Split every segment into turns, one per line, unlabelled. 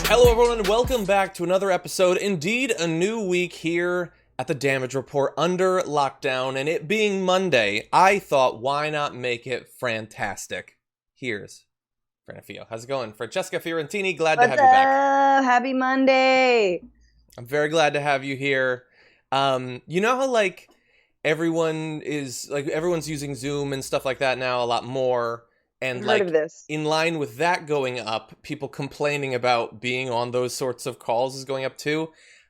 Hello everyone, and welcome back to another episode, indeed a new week here at the Damage Report under lockdown, and it being Monday, I thought why not make it fantastic. Here's Franfio. How's it going? Francesca Fiorentini, glad to have you back.
Happy Monday!
I'm very glad to have you here. You know how everyone's using Zoom and stuff like that now a lot more? And
I've heard of this.
In line with that going up, people complaining about being on those sorts of calls is going up too.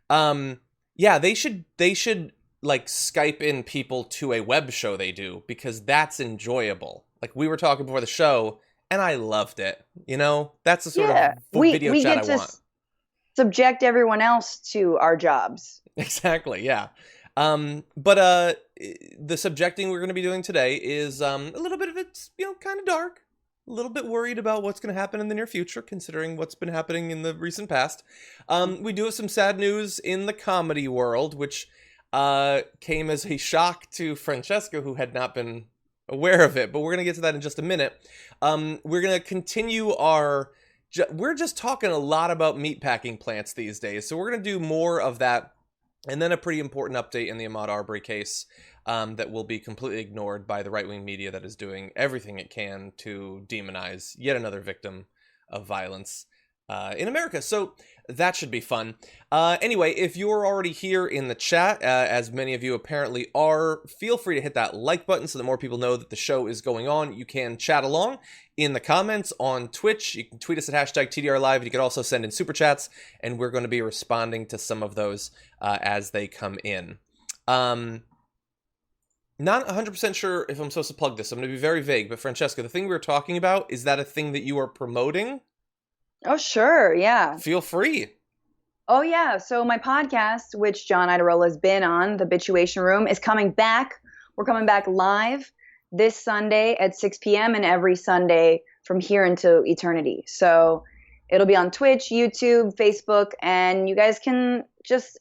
Yeah, they should Skype in people to a web show they do, because that's enjoyable. Like we were talking before the show, and I loved it. You know, that's the sort of video
we
chat
get
I
to
want.
Subject everyone else to our jobs.
Exactly, yeah. But the subjecting we're going to be doing today is a little bit of it's, kind of dark. A little bit worried about what's going to happen in the near future, considering what's been happening in the recent past. We do have some sad news in the comedy world, which came as a shock to Francesca, who had not been aware of it. But we're going to get to that in just a minute. We're going to continue we're just talking a lot about meatpacking plants these days, so we're going to do more of that. And then a pretty important update in the Ahmaud Arbery case that will be completely ignored by the right-wing media that is doing everything it can to demonize yet another victim of violence in America. So that should be fun. Anyway, if you're already here in the chat, as many of you apparently are, feel free to hit that like button so that more people know that the show is going on. You can chat along in the comments on Twitch. You can tweet us at hashtag TDRLive. You can also send in super chats, and we're going to be responding to some of those as they come in. Not 100% sure if I'm supposed to plug this. I'm going to be very vague, but Francesca, the thing we were talking about, is that a thing that you are promoting?
Oh, sure, yeah.
Feel free.
Oh, yeah. So my podcast, which John Idarola has been on, The Bituation Room, is coming back. We're coming back live this Sunday at 6 p.m. and every Sunday from here into eternity. So it'll be on Twitch, YouTube, Facebook, and you guys can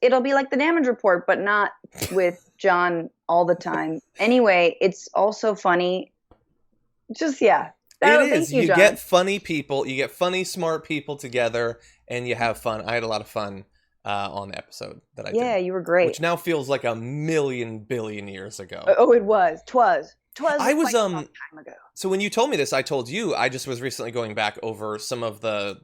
it'll be like the Damage Report, but not with John all the time. Anyway, it's also funny. Yeah.
It is. You get funny people, you get funny, smart people together, and you have fun. I had a lot of fun on the episode that I did.
Yeah, you were great.
Which now feels like 1,000,000,000,000 years ago.
Oh, it was. Twas
I was
a long time ago.
So when you told me this, I told you I just was recently going back over some of the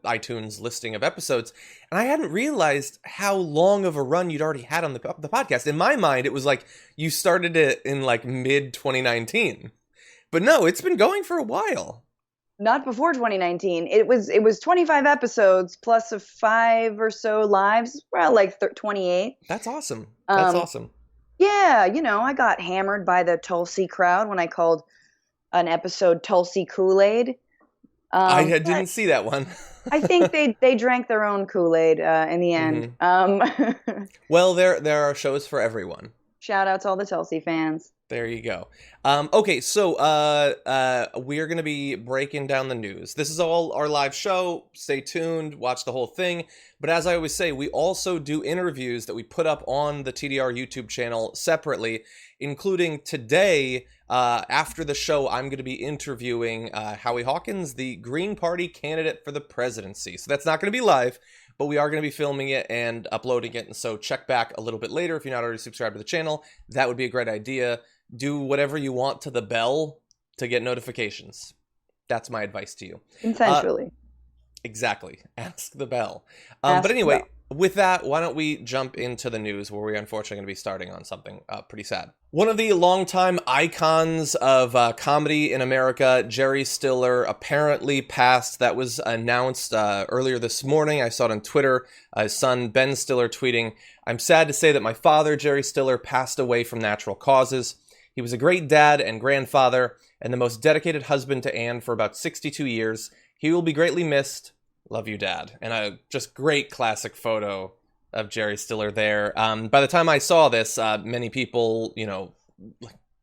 iTunes listing of episodes, and I hadn't realized how long of a run you'd already had on the podcast. In my mind, it was like you started it in mid 2019. But no, it's been going for a while.
Not before 2019. It was 25 episodes plus 5 or so lives. Well, 28.
That's awesome. That's awesome.
Yeah, I got hammered by the Tulsi crowd when I called an episode Tulsi Kool-Aid.
I didn't see that one.
I think they drank their own Kool-Aid in the end.
Mm-hmm. Well, there are shows for everyone.
Shout out to all the Tulsi fans.
There you go. Okay, so we're going to be breaking down the news. This is all our live show. Stay tuned. Watch the whole thing. But as I always say, we also do interviews that we put up on the TDR YouTube channel separately, including today, after the show, I'm going to be interviewing Howie Hawkins, the Green Party candidate for the presidency. So that's not going to be live, but we are going to be filming it and uploading it. And so check back a little bit later if you're not already subscribed to the channel. That would be a great idea. Do whatever you want to the bell to get notifications. That's my advice to you.
Consensually.
Exactly. Ask the bell. But anyway, with that, why don't we jump into the news, where we're unfortunately going to be starting on something pretty sad. One of the longtime icons of comedy in America, Jerry Stiller, apparently passed. That was announced earlier this morning. I saw it on Twitter. His son, Ben Stiller, tweeting, "I'm sad to say that my father, Jerry Stiller, passed away from natural causes. He was a great dad and grandfather, and the most dedicated husband to Anne for about 62 years. He will be greatly missed. Love you, Dad." And a just great classic photo of Jerry Stiller there. By the time I saw this, many people,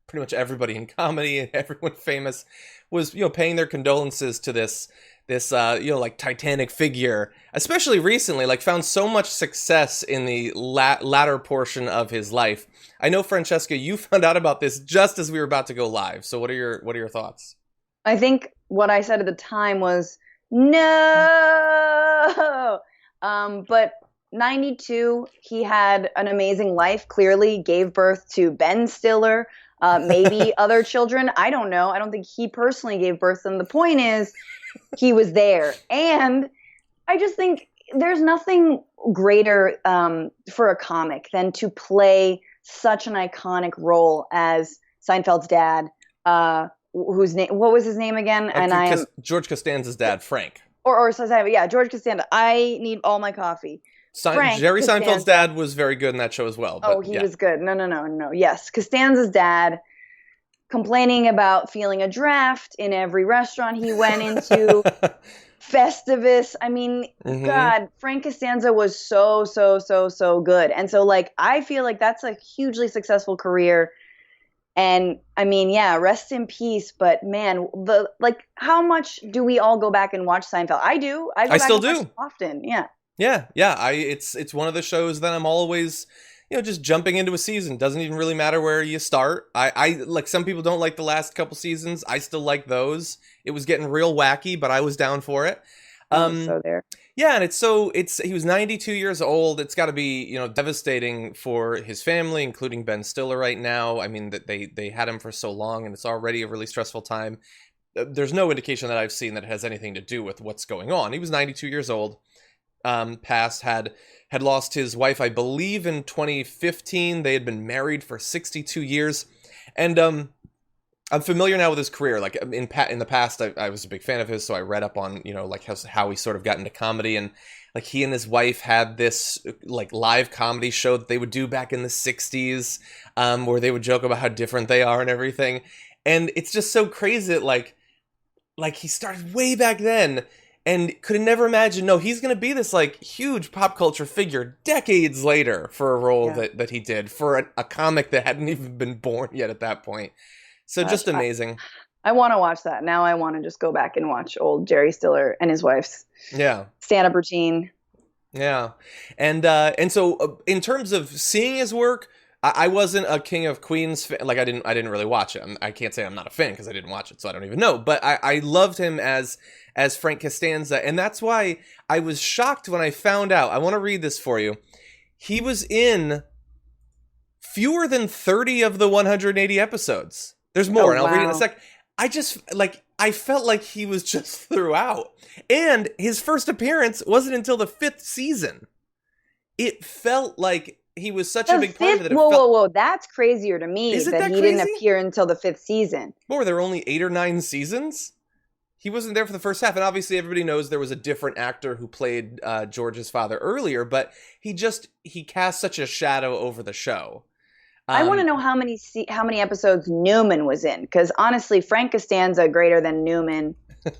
pretty much everybody in comedy and everyone famous was, paying their condolences to this Titanic figure, especially recently, found so much success in the latter portion of his life. I know, Francesca, you found out about this just as we were about to go live. So what are your thoughts?
I think what I said at the time was, No. But 92, he had an amazing life, clearly gave birth to Ben Stiller, maybe other children. I don't know. I don't think he personally gave birth to them. The point is, he was there. And I just think there's nothing greater for a comic than to play such an iconic role as Seinfeld's dad, whose name, what was his name again?
George Costanza's dad, Frank.
Yeah, George Costanza. I need all my coffee.
Jerry Seinfeld's dad was very good in that show as well. But,
he was good. No. Yes, Costanza's dad complaining about feeling a draft in every restaurant he went into. Festivus. I mean, God, Frank Costanza was so good. And so, like, I feel like that's a hugely successful career. And I mean, yeah, rest in peace. But man, how much do we all go back and watch Seinfeld? I do. I
still do
often. Yeah.
Yeah. It's one of the shows that I'm always, just jumping into a season. Doesn't even really matter where you start. I like, some people don't like the last couple seasons. I still like those. It was getting real wacky, but I was down for it.
So there.
Yeah, and he was 92 years old. It's got to be, devastating for his family, including Ben Stiller right now. I mean, that they had him for so long, and it's already a really stressful time. There's no indication that I've seen that it has anything to do with what's going on. He was 92 years old. Passed, had lost his wife, I believe, in 2015. They had been married for 62 years. And I'm familiar now with his career. Like, in the past, I was a big fan of his, so I read up on, like how he sort of got into comedy. And like, he and his wife had this like live comedy show that they would do back in the 60s, where they would joke about how different they are and everything. And it's just so crazy that like he started way back then, and could have never imagined, he's going to be this like huge pop culture figure decades later for a role that he did for a comic that hadn't even been born yet at that point. So just amazing.
I want to watch that. Now I want to just go back and watch old Jerry Stiller and his wife's stand-up routine.
Yeah. And so in terms of seeing his work, I wasn't a King of Queens fan. Like, I didn't really watch it. I can't say I'm not a fan because I didn't watch it, so I don't even know. But I loved him as Frank Costanza, and that's why I was shocked when I found out. I want to read this for you. He was in fewer than 30 of the 180 episodes. There's more, and I'll read it in a sec. I felt like he was just throughout. And his first appearance wasn't until the 5th season. It felt like he was such a big part of it.
Whoa. That's crazier to me that he didn't appear until the 5th season.
What, were there only 8 or 9 seasons? He wasn't there for the first half. And obviously everybody knows there was a different actor who played George's father earlier, but he cast such a shadow over the show.
I want to know how many episodes Newman was in, because honestly, Frank Costanza greater than Newman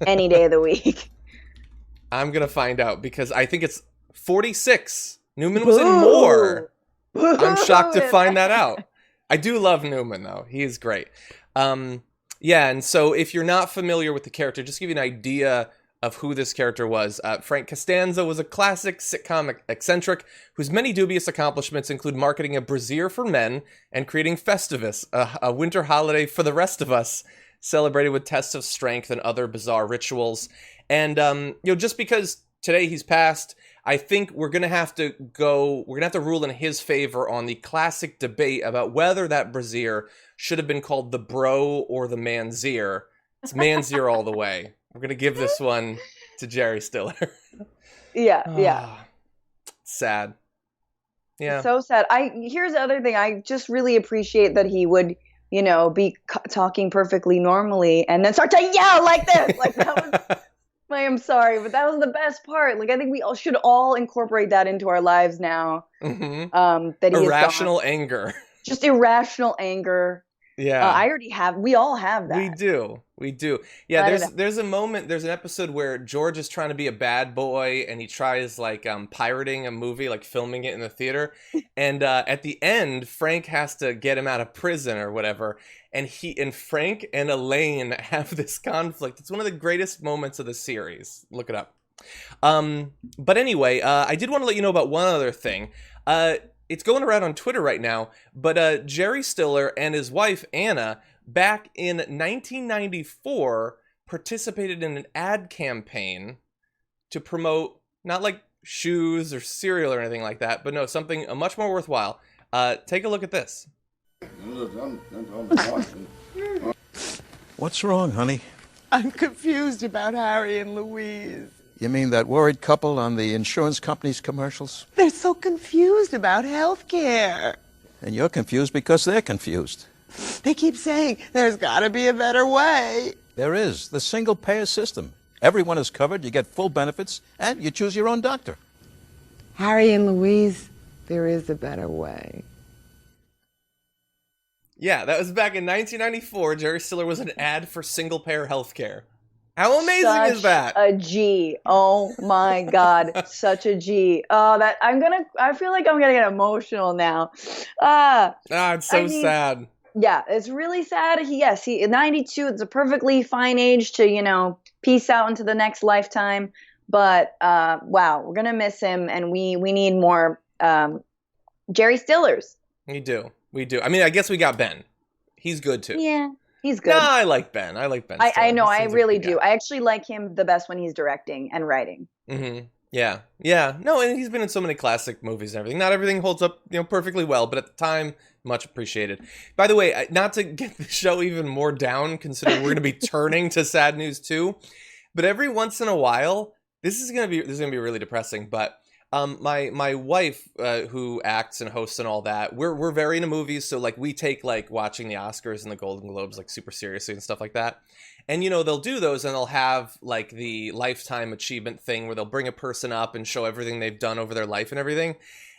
any day of the week.
I'm gonna find out, because I think it's 46. Newman was in more. I'm shocked to find that out. I do love Newman though; he is great. Yeah, and so if you're not familiar with the character, just to give you an idea of who this character was. Frank Costanza was a classic sitcom eccentric whose many dubious accomplishments include marketing a brassiere for men and creating Festivus, a winter holiday for the rest of us, celebrated with tests of strength and other bizarre rituals. And, just because today he's passed, I think we're going to have to rule in his favor on the classic debate about whether that brassiere should have been called the bro or the manzier. It's manzier all the way. We're going to give this one to Jerry Stiller.
Yeah.
Sad. Yeah.
So sad. Here's the other thing. I just really appreciate that he would, be talking perfectly normally and then start to yell like this. Like, that was, I am sorry, but that was the best part. Like, I think we should all incorporate that into our lives now.
Mm-hmm.
That
irrational anger.
Just irrational anger.
Yeah.
We all have that.
We do. Yeah, there's a moment, there's an episode where George is trying to be a bad boy and he tries pirating a movie, like filming it in the theater. And at the end, Frank has to get him out of prison or whatever. And Frank and Elaine have this conflict. It's one of the greatest moments of the series. Look it up. But anyway, I did want to let you know about one other thing. It's going around on Twitter right now, but Jerry Stiller and his wife, Anna, back in 1994, participated in an ad campaign to promote not like shoes or cereal or anything like that, but no, something much more worthwhile. Take a look at this.
What's wrong, honey?
I'm confused about Harry and Louise.
You mean that worried couple on the insurance company's commercials?
They're so confused about health care.
And you're confused because they're confused.
They keep saying there's got to be a better way.
There is. The single-payer system. Everyone is covered, you get full benefits, and you choose your own doctor.
Harry and Louise, there is a better way.
Yeah, that was back in 1994. Jerry Stiller was an ad for single-payer healthcare. How amazing is that?
A G. Oh my God, such a G. Oh, that I feel like I'm gonna get emotional now.
It's so sad.
Yeah, it's really sad. He 92. It's a perfectly fine age to peace out into the next lifetime. But wow, we're gonna miss him, and we need more Jerry Stillers.
We do. I mean, I guess we got Ben. He's good too.
Yeah, he's good.
No, I like Ben.
I know. I really do. I actually like him the best when he's directing and writing.
Mm-hmm. Yeah. No, and he's been in so many classic movies and everything. Not everything holds up, perfectly well, but at the time, much appreciated. By the way, not to get the show even more down, considering we're going to be turning to sad news too, but every once in a while, this is going to be really depressing. But my wife, who acts and hosts and all that, we're very into movies, so like we take like watching the Oscars and the Golden Globes like super seriously and stuff like that. And they'll do those, and they'll have like the lifetime achievement thing where they'll bring a person up and show everything they've done over their life and everything.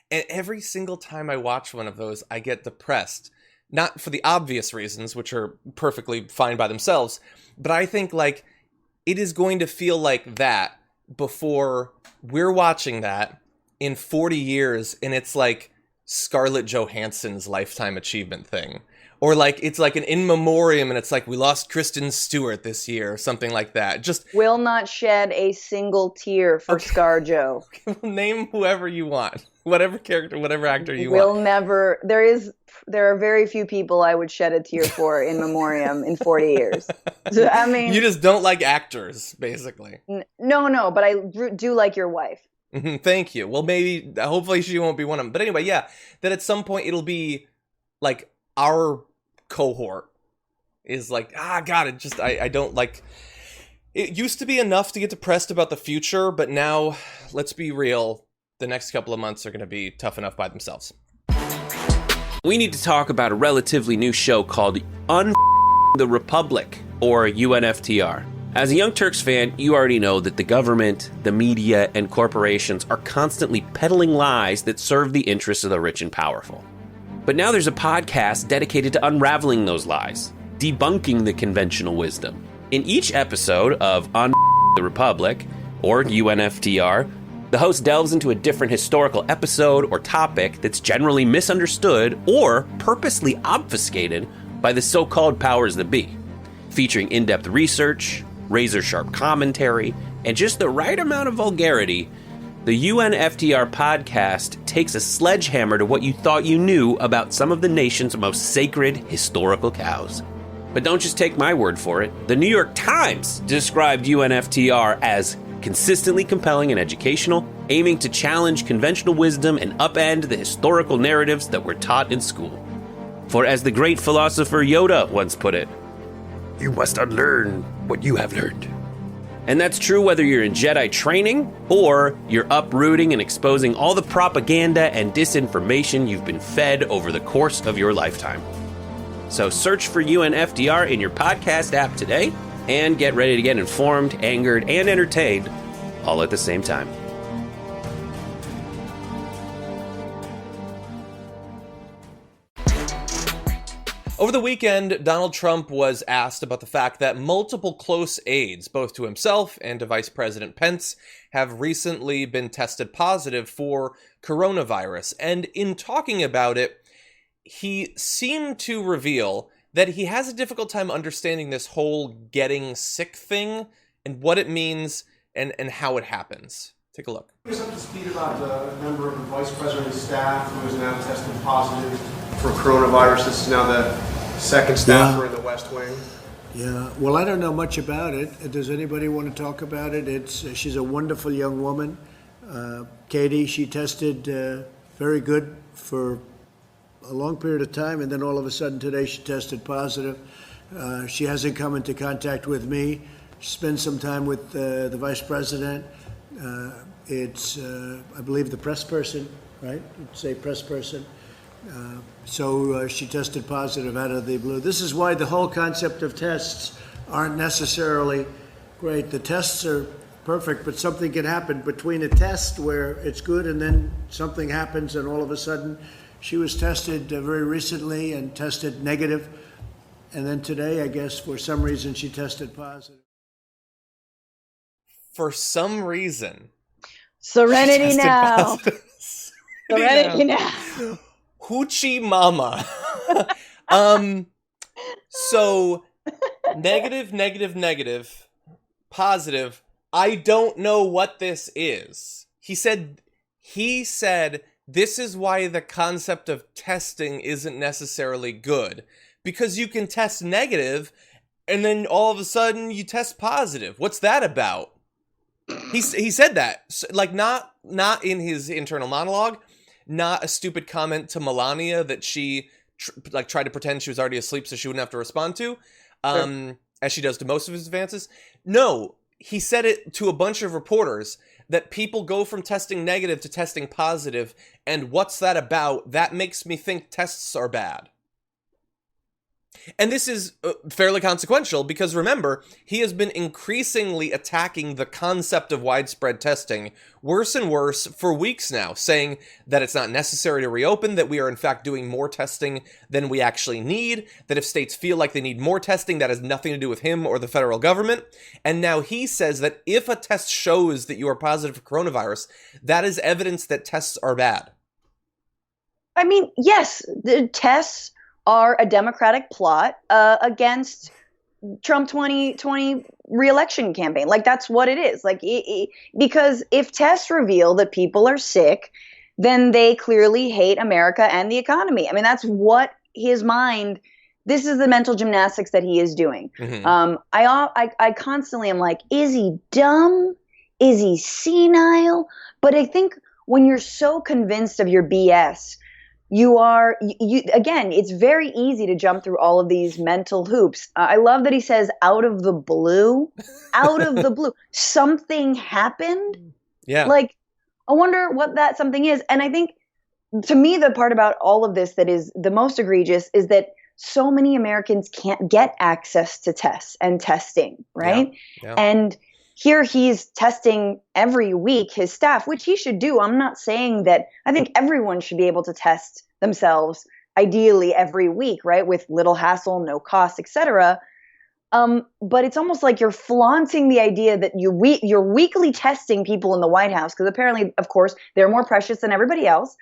And every single time I watch one of those, I get depressed. Not for the obvious reasons, which are perfectly fine by themselves, but I think like it is going to feel like that before we're watching that in 40 years, and it's like Scarlett Johansson's lifetime achievement thing. Or like it's like an in memoriam, and it's like we lost Kristen Stewart this year or something like that. Just
will not shed a single tear for ScarJo.
Name whoever you want, whatever character, whatever actor you
will
want.
Never. There are very few people I would shed a tear for in memoriam in 40 years. So, I mean,
you just don't like actors, basically.
No, but I do like your wife.
Thank you. Well, hopefully she won't be one of them. But anyway, yeah, that at some point it'll be like our cohort is like, God, I don't like, it used to be enough to get depressed about the future, but now, let's be real, the next couple of months are going to be tough enough by themselves.
We need to talk about a relatively new show called the Republic, or UNFTR. As a Young Turks fan, you already know that the government, the media, and corporations are constantly peddling lies that serve the interests of the rich and powerful. But now there's a podcast dedicated to unraveling those lies, debunking the conventional wisdom. In each episode of the Republic, or UNFTR, the host delves into a different historical episode or topic that's generally misunderstood or purposely obfuscated by the so-called powers that be, featuring in-depth research, razor-sharp commentary, and just the right amount of vulgarity. The UNFTR podcast takes a sledgehammer to what you thought you knew about some of the nation's most sacred historical cows. But don't just take my word for it. The New York Times described UNFTR as consistently compelling and educational, aiming to challenge conventional wisdom and upend the historical narratives that were taught in school. For as the great philosopher Yoda once put it, you must unlearn what you have learned. And that's true whether you're in Jedi training or you're uprooting and exposing all the propaganda and disinformation you've been fed over the course of your lifetime. So search for UNFTR in your podcast app today and get ready to get informed, angered, and entertained all at the same time.
Over the weekend, Donald Trump was asked about the fact that multiple close aides, both to himself and to Vice President Pence, have recently been tested positive for coronavirus. And in talking about it, he seemed to reveal that he has a difficult time understanding this whole getting sick thing and what it means and how it happens. Take a look.
Here's up to speed about the member of the Vice President's staff who is now tested positive for coronavirus. This is now the second staffer in the West Wing.
Yeah, well, I don't know much about it. Does anybody want to talk about it? She's a wonderful young woman. Katie, she tested very good for a long period of time, and then all of a sudden today she tested positive. She hasn't come into contact with me. She spent some time with the vice president. I believe, the press person, right? You'd say press person. So she tested positive out of the blue. This is why the whole concept of tests aren't necessarily great. The tests are perfect, but something can happen between a test where it's good and then something happens and all of a sudden she was tested very recently and tested negative. And then today, I guess, for some reason, she tested positive.
For some reason.
Serenity Now. Serenity Now.
Hoochie mama. So negative, positive. I don't know what this is. He said this is why the concept of testing isn't necessarily good, because you can test negative and then all of a sudden you test positive. What's that about? He said that, like, not in his internal monologue, not a stupid comment to Melania that she tried to pretend she was already asleep so she wouldn't have to respond to, as she does to most of his advances. No, he said it to a bunch of reporters that people go from testing negative to testing positive, and what's that about? That makes me think tests are bad. And this is fairly consequential because, remember, he has been increasingly attacking the concept of widespread testing worse and worse for weeks now, saying that it's not necessary to reopen, that we are in fact doing more testing than we actually need, that if states feel like they need more testing, that has nothing to do with him or the federal government. And now he says that if a test shows that you are positive for coronavirus, that is evidence that tests are bad.
I mean, yes, the tests are a Democratic plot against Trump 2020 re-election campaign. Like, that's what it is. Like, because if tests reveal that people are sick, then they clearly hate America and the economy. I mean, that's what his mind. This is the mental gymnastics that he is doing. Mm-hmm. I constantly am like, is he dumb? Is he senile? But I think when you're so convinced of your BS, you again, it's very easy to jump through all of these mental hoops. I love that he says out of the blue, something happened.
Yeah.
Like, I wonder what that something is. And I think, to me, the part about all of this that is the most egregious is that so many Americans can't get access to tests and testing, right?
Yeah.
And here he's testing every week his staff, which he should do. I'm not saying that. I think everyone should be able to test themselves, ideally every week, right? With little hassle, no cost, etc. But it's almost like you're flaunting the idea that you're weekly testing people in the White House, because apparently, of course, they're more precious than everybody else.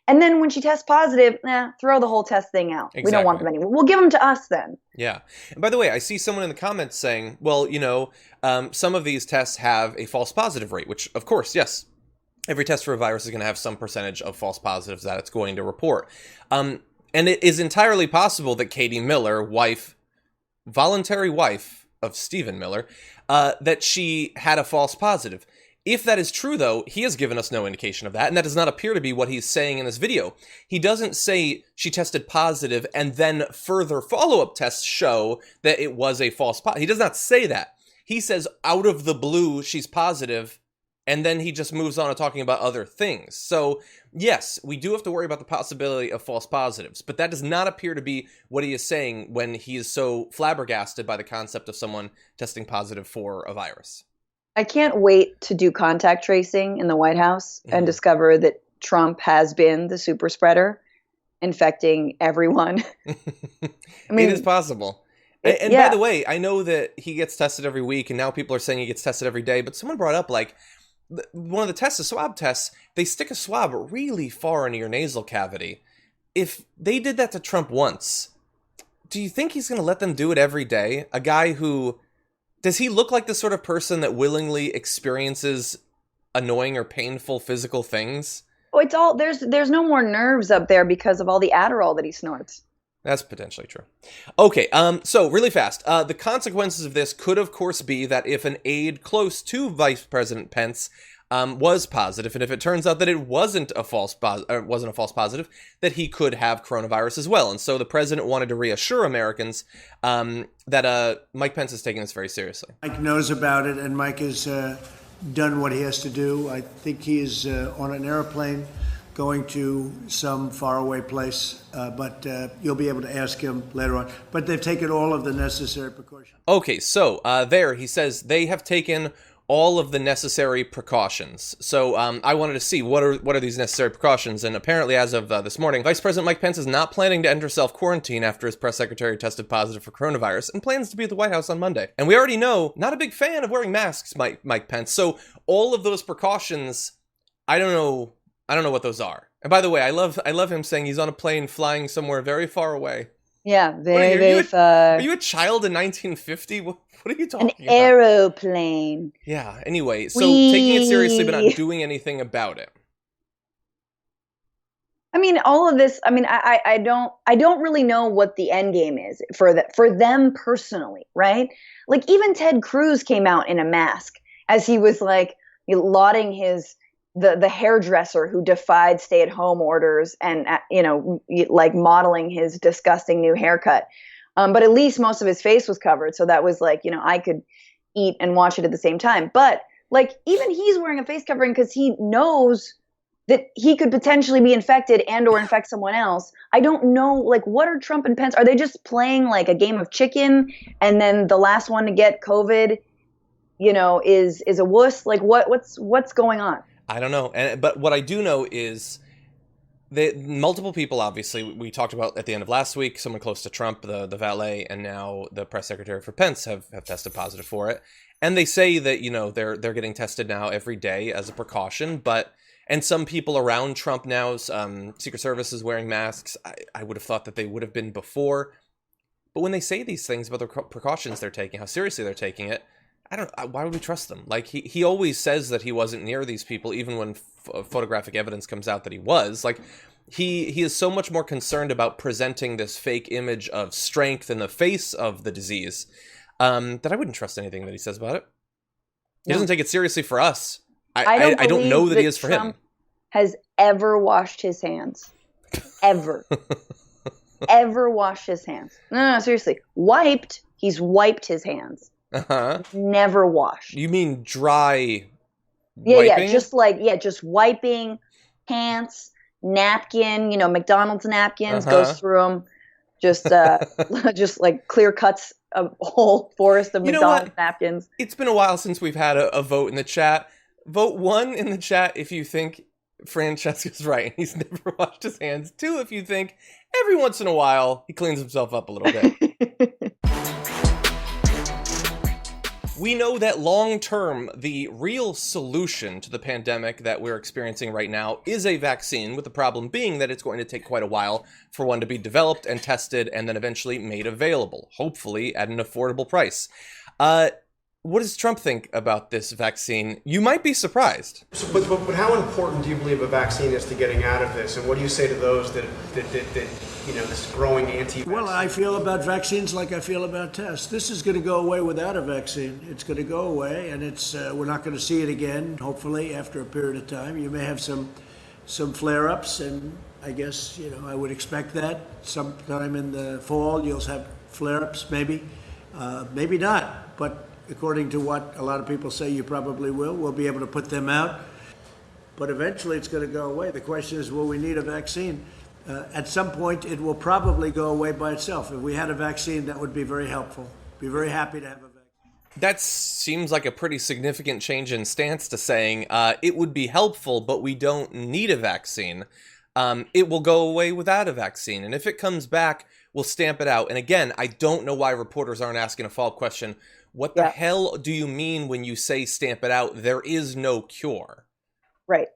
And then when she tests positive, throw the whole test thing out. Exactly. We don't want them anymore. We'll give them to us then.
Yeah. And by the way, I see someone in the comments saying, well, some of these tests have a false positive rate, which, of course, yes, every test for a virus is going to have some percentage of false positives that it's going to report. And it is entirely possible that Katie Miller, voluntary wife of Stephen Miller, that she had a false positive. If that is true, though, he has given us no indication of that, and that does not appear to be what he's saying in this video. He doesn't say she tested positive and then further follow-up tests show that it was a false positive. He does not say that. He says out of the blue she's positive, and then he just moves on to talking about other things. So, yes, we do have to worry about the possibility of false positives, but that does not appear to be what he is saying when he is so flabbergasted by the concept of someone testing positive for a virus.
I can't wait to do contact tracing in the White House and discover that Trump has been the super spreader, infecting everyone.
I mean, it is possible. And by the way, I know that he gets tested every week, and now people are saying he gets tested every day, but someone brought up, like, one of the tests, the swab tests, they stick a swab really far into your nasal cavity. If they did that to Trump once, do you think he's going to let them do it every day? A guy who... Does he look like the sort of person that willingly experiences annoying or painful physical things?
Oh, it's all there's no more nerves up there because of all the Adderall that he snorts.
That's potentially true. Okay, so really fast. The consequences of this could, of course, be that if an aide close to Vice President Pence was positive, and if it turns out that it wasn't a false positive, that he could have coronavirus as well. And so the president wanted to reassure Americans that Mike Pence is taking this very seriously.
Mike knows about it, and Mike has done what he has to do. I think he is on an airplane going to some faraway place, but you'll be able to ask him later on. But they've taken all of the necessary precautions.
Okay, so there he says they have taken all of the necessary precautions. So I wanted to see what are these necessary precautions, and apparently as of this morning, Vice President Mike Pence is not planning to enter self-quarantine after his press secretary tested positive for coronavirus and plans to be at the White House on Monday. And we already know, not a big fan of wearing masks, Mike Pence. So all of those precautions, I don't know what those are. And by the way, I love him saying he's on a plane flying somewhere very far away.
Yeah, very far.
Are you a child in 1950? What are you talking about?
An aeroplane.
Yeah, anyway, so taking it seriously but not doing anything about it.
I mean, all of this, I mean, I don't really know what the end game is for them personally, right? Like even Ted Cruz came out in a mask as he was like lauding the hairdresser who defied stay-at-home orders and, like modeling his disgusting new haircut. But at least most of his face was covered. So that was like, I could eat and watch it at the same time. But like, even he's wearing a face covering because he knows that he could potentially be infected and or infect someone else. I don't know, like, what are Trump and Pence? Are they just playing like a game of chicken? And then the last one to get COVID, is a wuss? Like what's going on?
I don't know. But what I do know is that multiple people, obviously, we talked about at the end of last week, someone close to Trump, the valet, and now the press secretary for Pence have tested positive for it. And they say that, they're getting tested now every day as a precaution. And some people around Trump now, Secret Service is wearing masks. I would have thought that they would have been before. But when they say these things about the precautions they're taking, how seriously they're taking it, why would we trust them? Like, he always says that he wasn't near these people, even when photographic evidence comes out that he was. Like, he is so much more concerned about presenting this fake image of strength in the face of the disease that I wouldn't trust anything that he says about it. He doesn't take it seriously for us. I don't know that he is for
Trump
him.
Has ever washed his hands. Ever. Ever washed his hands. No, seriously. He's wiped his hands.
Uh-huh.
Never washed.
You mean dry
wiping?
Yeah,
just wiping, pants, napkin, McDonald's napkins, goes through them. Just like clear cuts a whole forest of McDonald's napkins.
It's been a while since we've had a vote in the chat. Vote 1 in the chat if you think Francesca's right and he's never washed his hands. 2 if you think every once in a while he cleans himself up a little bit. We know that long-term, the real solution to the pandemic that we're experiencing right now is a vaccine, with the problem being that it's going to take quite a while for one to be developed and tested and then eventually made available, hopefully at an affordable price. What does Trump think about this vaccine? You might be surprised.
But how important do you believe a vaccine is to getting out of this? And what do you say to those that this growing anti-vaccine?
Well, I feel about vaccines like I feel about tests. This is going to go away without a vaccine. It's going to go away, and we're not going to see it again, hopefully, after a period of time. You may have some flare-ups, and I guess, I would expect that. Sometime in the fall, you'll have flare-ups, maybe. Maybe not, but according to what a lot of people say, you probably will. We'll be able to put them out. But eventually it's going to go away. The question is, will we need a vaccine? At some point, it will probably go away by itself. If we had a vaccine, that would be very helpful. Be very happy to have a vaccine.
That seems like a pretty significant change in stance to saying it would be helpful, but we don't need a vaccine. It will go away without a vaccine. And if it comes back, we'll stamp it out. And again, I don't know why reporters aren't asking a follow-up question. What the hell do you mean when you say stamp it out? There is no cure.
Right.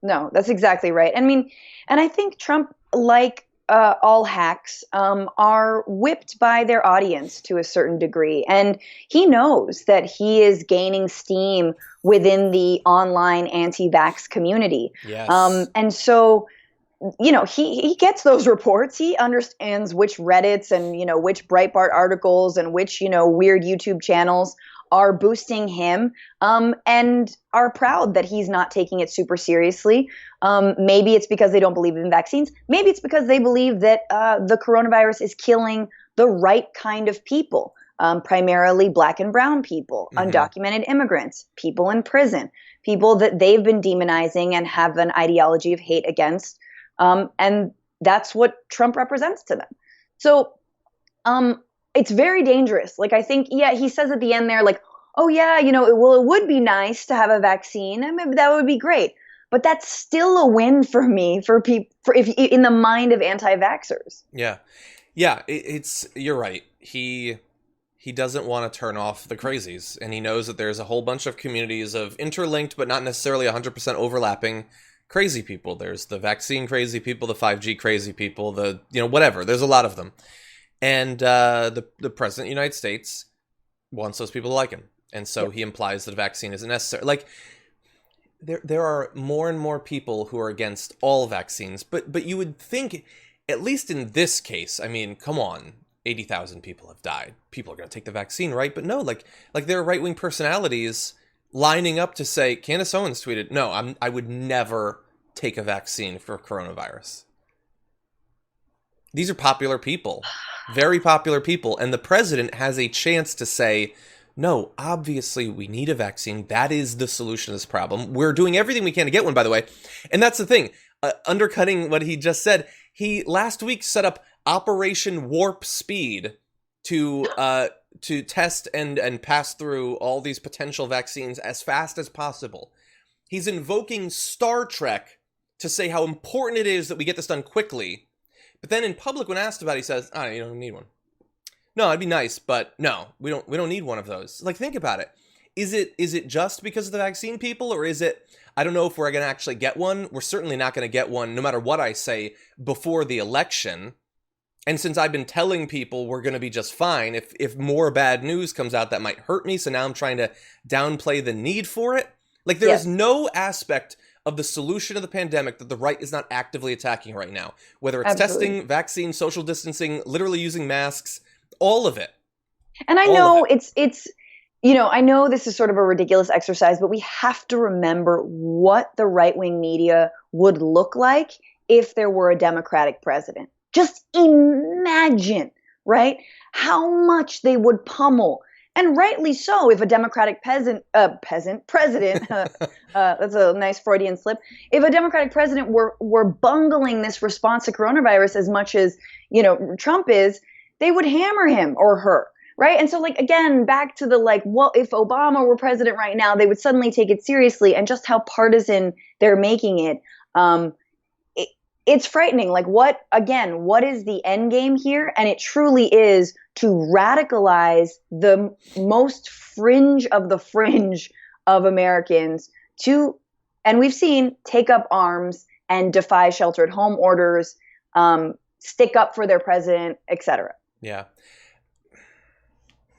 No, that's exactly right. I mean, and I think Trump, like all hacks, are whipped by their audience to a certain degree. And he knows that he is gaining steam within the online anti-vax community.
Yes.
And so he gets those reports. He understands which Reddits and, which Breitbart articles and which, weird YouTube channels are boosting him, and are proud that he's not taking it super seriously. Maybe it's because they don't believe in vaccines. Maybe it's because they believe that the coronavirus is killing the right kind of people, primarily Black and brown people, undocumented immigrants, people in prison, people that they've been demonizing and have an ideology of hate against. And that's what Trump represents to them. So it's very dangerous. Like, I think, he says at the end there, like, oh yeah, it would be nice to have a vaccine, and maybe that would be great. But that's still a win for me, for if in the mind of anti-vaxxers.
Yeah. It's you're right. He doesn't want to turn off the crazies, and he knows that there's a whole bunch of communities of interlinked but not necessarily 100% overlapping crazy people. There's the vaccine crazy people, the 5G crazy people, the whatever. There's a lot of them. And the president of the United States wants those people to like him. And so he implies that a vaccine isn't necessary. Like, there are more and more people who are against all vaccines. But you would think, at least in this case, I mean, come on, 80,000 people have died. People are going to take the vaccine, right? But no, like there are right-wing personalities lining up to say, Candace Owens tweeted, no, I would never take a vaccine for coronavirus. These are popular people, very popular people. And the president has a chance to say, no, obviously we need a vaccine. That is the solution to this problem. We're doing everything we can to get one, by the way. And that's the thing, undercutting what he just said. He last week set up Operation Warp Speed to test and pass through all these potential vaccines as fast as possible. He's invoking Star Trek to say how important it is that we get this done quickly. But then in public, when asked about it, he says, "Oh, you don't need one. No, it'd be nice, but no, we don't need one of those." Like, think about it. Is it just because of the vaccine people, or is it, I don't know if we're going to actually get one. We're certainly not going to get one, no matter what I say, before the election. And since I've been telling people we're going to be just fine, if more bad news comes out, that might hurt me. So now I'm trying to downplay the need for it. Like, there is no aspect of the solution of the pandemic that the right is not actively attacking right now. Whether it's testing, vaccine, social distancing, literally using masks, all of it.
And I know it's I know this is sort of a ridiculous exercise, but we have to remember what the right-wing media would look like if there were a Democratic president. Just imagine, right, how much they would pummel. And rightly so, if a Democratic president, that's a nice Freudian slip, if a Democratic president were bungling this response to coronavirus as much as, Trump is, they would hammer him or her, right? And so, like, again, back to the, like, well, if Obama were president right now, they would suddenly take it seriously, and just how partisan they're making it. It's frightening. Like, what is the end game here? And it truly is to radicalize the most fringe of the fringe of Americans to, and we've seen, take up arms and defy shelter at home orders, stick up for their president, etc.
Yeah.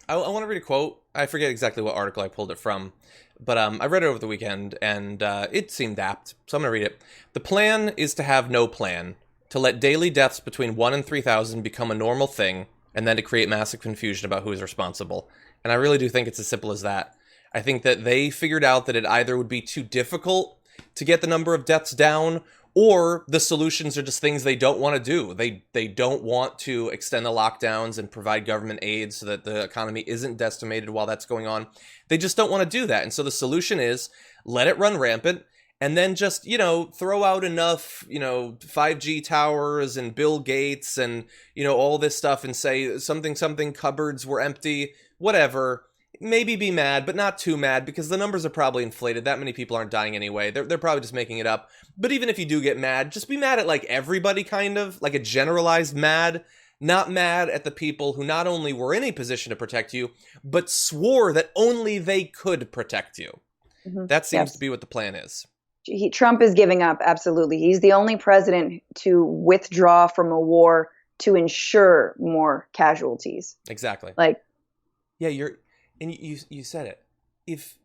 I want to read a quote. I forget exactly what article I pulled it from, but I read it over the weekend, and it seemed apt, so I'm going to read it. "The plan is to have no plan, to let daily deaths between 1 and 3,000 become a normal thing, and then to create massive confusion about who is responsible." And I really do think it's as simple as that. I think that they figured out that it either would be too difficult to get the number of deaths down, or the solutions are just things they don't want to do. They don't want to extend the lockdowns and provide government aid so that the economy isn't decimated while that's going on. They just don't want to do that. And so the solution is let it run rampant, and then just, throw out enough, 5G towers and Bill Gates and, all this stuff, and say something cupboards were empty, whatever. Maybe be mad, but not too mad, because the numbers are probably inflated. That many people aren't dying anyway. They're probably just making it up. But even if you do get mad, just be mad at, like, everybody, kind of, like a generalized mad, not mad at the people who not only were in a position to protect you, but swore that only they could protect you. Mm-hmm. That seems to be what the plan is.
Trump is giving up, absolutely. He's the only president to withdraw from a war to ensure more casualties.
Exactly.
Like,
yeah, you said it. If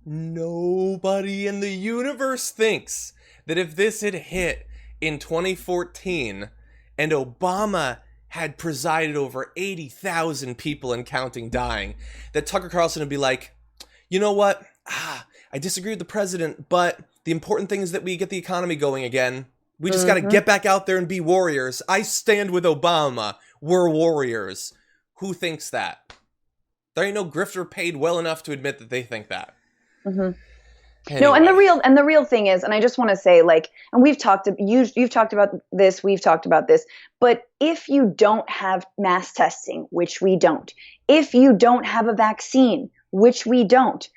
nobody in the universe thinks that if this had hit in 2014, and Obama had presided over 80,000 people and counting dying, that Tucker Carlson would be like, you know what? I disagree with the president, but the important thing is that we get the economy going again. We just got to get back out there and be warriors. I stand with Obama. We're warriors. Who thinks that? There ain't no grifter paid well enough to admit that they think that. Anyway.
No, and the real thing is, and I just want to say, like, and you've talked about this, we've talked about this, but if you don't have mass testing, which we don't, if you don't have a vaccine, which we don't,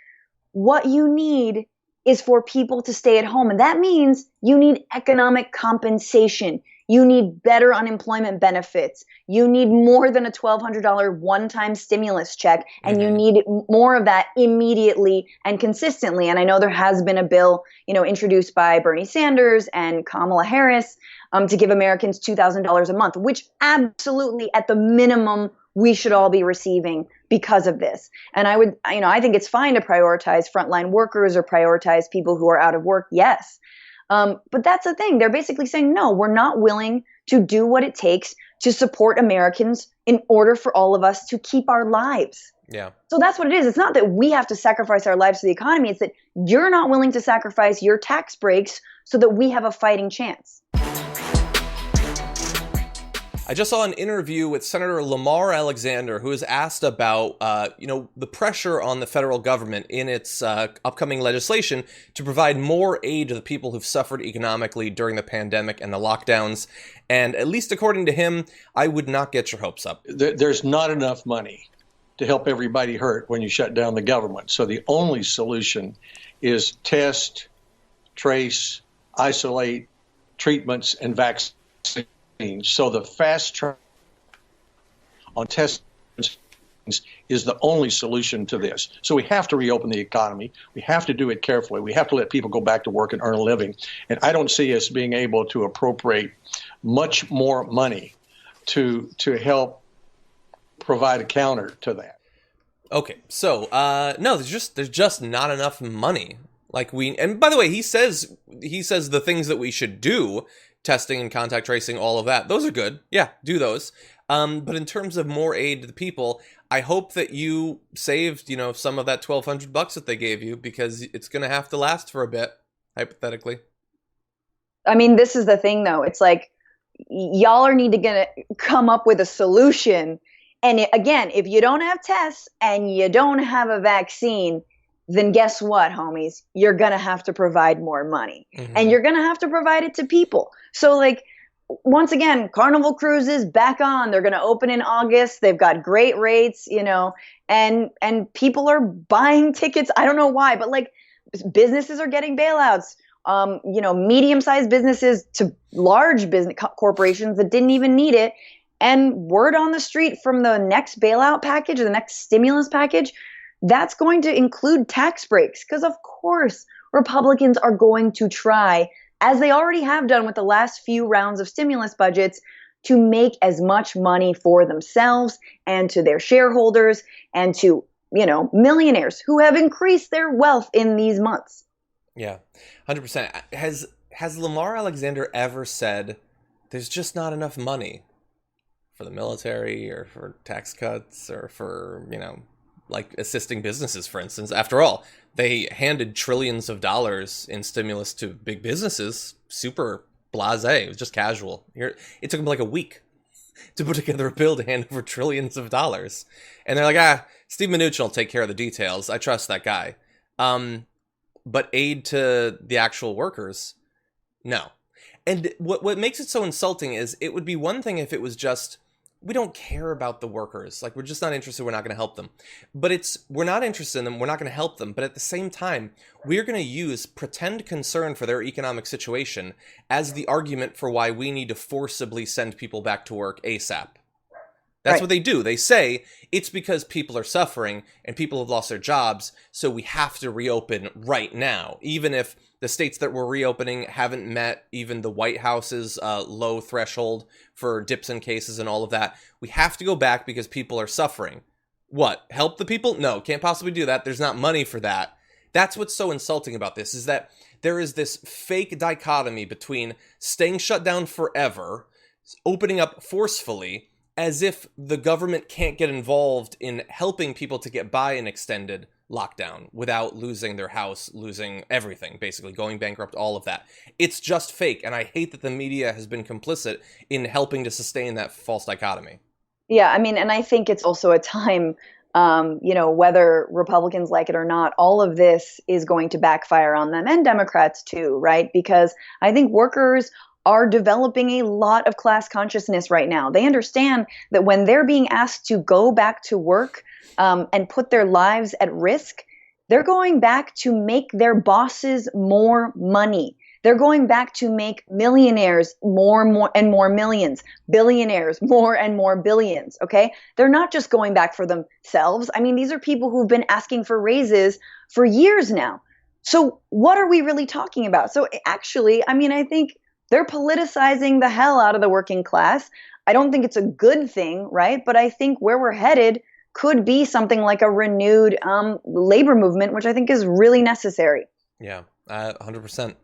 what you need is for people to stay at home. And that means you need economic compensation. You need better unemployment benefits. You need more than a $1,200 one-time stimulus check. And you need more of that immediately and consistently. And I know there has been a bill, introduced by Bernie Sanders and Kamala Harris to give Americans $2,000 a month, which absolutely at the minimum we should all be receiving because of this. And I think it's fine to prioritize frontline workers or prioritize people who are out of work. Yes. But that's the thing. They're basically saying, no, we're not willing to do what it takes to support Americans in order for all of us to keep our lives.
Yeah.
So that's what it is. It's not that we have to sacrifice our lives to the economy. It's that you're not willing to sacrifice your tax breaks so that we have a fighting chance.
I just saw an interview with Senator Lamar Alexander, who was asked about, the pressure on the federal government in its upcoming legislation to provide more aid to the people who've suffered economically during the pandemic and the lockdowns. And at least according to him, I would not get your hopes up.
There's not enough money to help everybody hurt when you shut down the government. So the only solution is test, trace, isolate, treatments, and vaccines. So the fast track on testing is the only solution to this. So we have to reopen the economy. We have to do it carefully. We have to let people go back to work and earn a living. And I don't see us being able to appropriate much more money to help provide a counter to that.
Okay, so no, there's just not enough money. And by the way, he says the things that we should do. Testing and contact tracing, all of that. Those are good. Yeah, do those. But in terms of more aid to the people, I hope that you saved, some of that $1,200 that they gave you, because it's going to have to last for a bit, hypothetically.
I mean, this is the thing, though. It's like, y'all are need to come up with a solution. And again, if you don't have tests and you don't have a vaccine, then guess what, homies? You're going to have to provide more money. And you're going to have to provide it to people. So, once again, Carnival Cruises back on. They're going to open in August. They've got great rates, and people are buying tickets. I don't know why, but businesses are getting bailouts. Medium-sized businesses to large business corporations that didn't even need it. And word on the street from the next bailout package or the next stimulus package, that's going to include tax breaks, because of course Republicans are going to try, as they already have done with the last few rounds of stimulus budgets, to make as much money for themselves and to their shareholders and to, millionaires who have increased their wealth in these months.
Yeah, 100%. Has Lamar Alexander ever said there's just not enough money for the military or for tax cuts or for, assisting businesses, for instance? After all, they handed trillions of dollars in stimulus to big businesses. Super blasé. It was just casual. It took them a week to put together a bill to hand over trillions of dollars. And they're like, Steve Mnuchin will take care of the details. I trust that guy. But aid to the actual workers, no. And what makes it so insulting is it would be one thing if it was just, we don't care about the workers. We're just not interested. We're not going to help them. But we're not interested in them. We're not going to help them. But at the same time, we're going to use pretend concern for their economic situation as the argument for why we need to forcibly send people back to work ASAP. That's right. What they do. They say it's because people are suffering and people have lost their jobs, so we have to reopen right now, even if the states that we're reopening haven't met even the White House's low threshold for dips in cases and all of that. We have to go back because people are suffering. What? Help the people? No, can't possibly do that. There's not money for that. That's what's so insulting about this, is that there is this fake dichotomy between staying shut down forever, opening up forcefully, as if the government can't get involved in helping people to get by an extended lockdown without losing their house, losing everything, basically going bankrupt, all of that. It's just fake, and I hate that the media has been complicit in helping to sustain that false dichotomy.
Yeah, I mean, and I think it's also a time, whether Republicans like it or not, all of this is going to backfire on them, and Democrats too, right? Because I think workers are developing a lot of class consciousness right now. They understand that when they're being asked to go back to work and put their lives at risk, they're going back to make their bosses more money. They're going back to make millionaires more and more millions, billionaires more and more billions, okay? They're not just going back for themselves. I mean, these are people who've been asking for raises for years now. So what are we really talking about? So actually, I mean, I think they're politicizing the hell out of the working class. I don't think it's a good thing, right? But I think where we're headed could be something like a renewed labor movement, which I think is really necessary.
Yeah, 100%.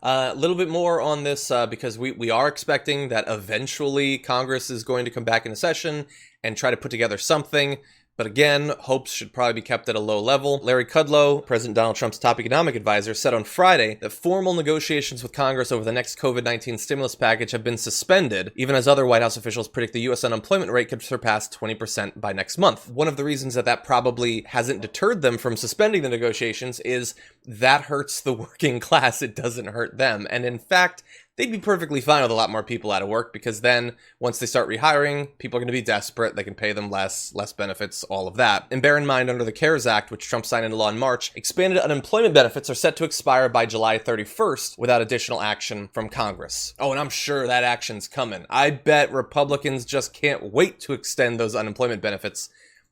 A little bit more on this because we are expecting that eventually Congress is going to come back into session and try to put together something. But again, hopes should probably be kept at a low level. Larry Kudlow, President Donald Trump's top economic advisor, said on Friday that formal negotiations with Congress over the next COVID-19 stimulus package have been suspended, even as other White House officials predict the U.S. unemployment rate could surpass 20% by next month. One of the reasons that probably hasn't deterred them from suspending the negotiations is that hurts the working class. It doesn't hurt them. And in fact, they'd be perfectly fine with a lot more people out of work, because then once they start rehiring, people are going to be desperate. They can pay them less benefits, all of that. And bear in mind, under the CARES Act, which Trump signed into law in March, expanded unemployment benefits are set to expire by July 31st without additional action from Congress. Oh, and I'm sure that action's coming. I bet Republicans just can't wait to extend those unemployment benefits.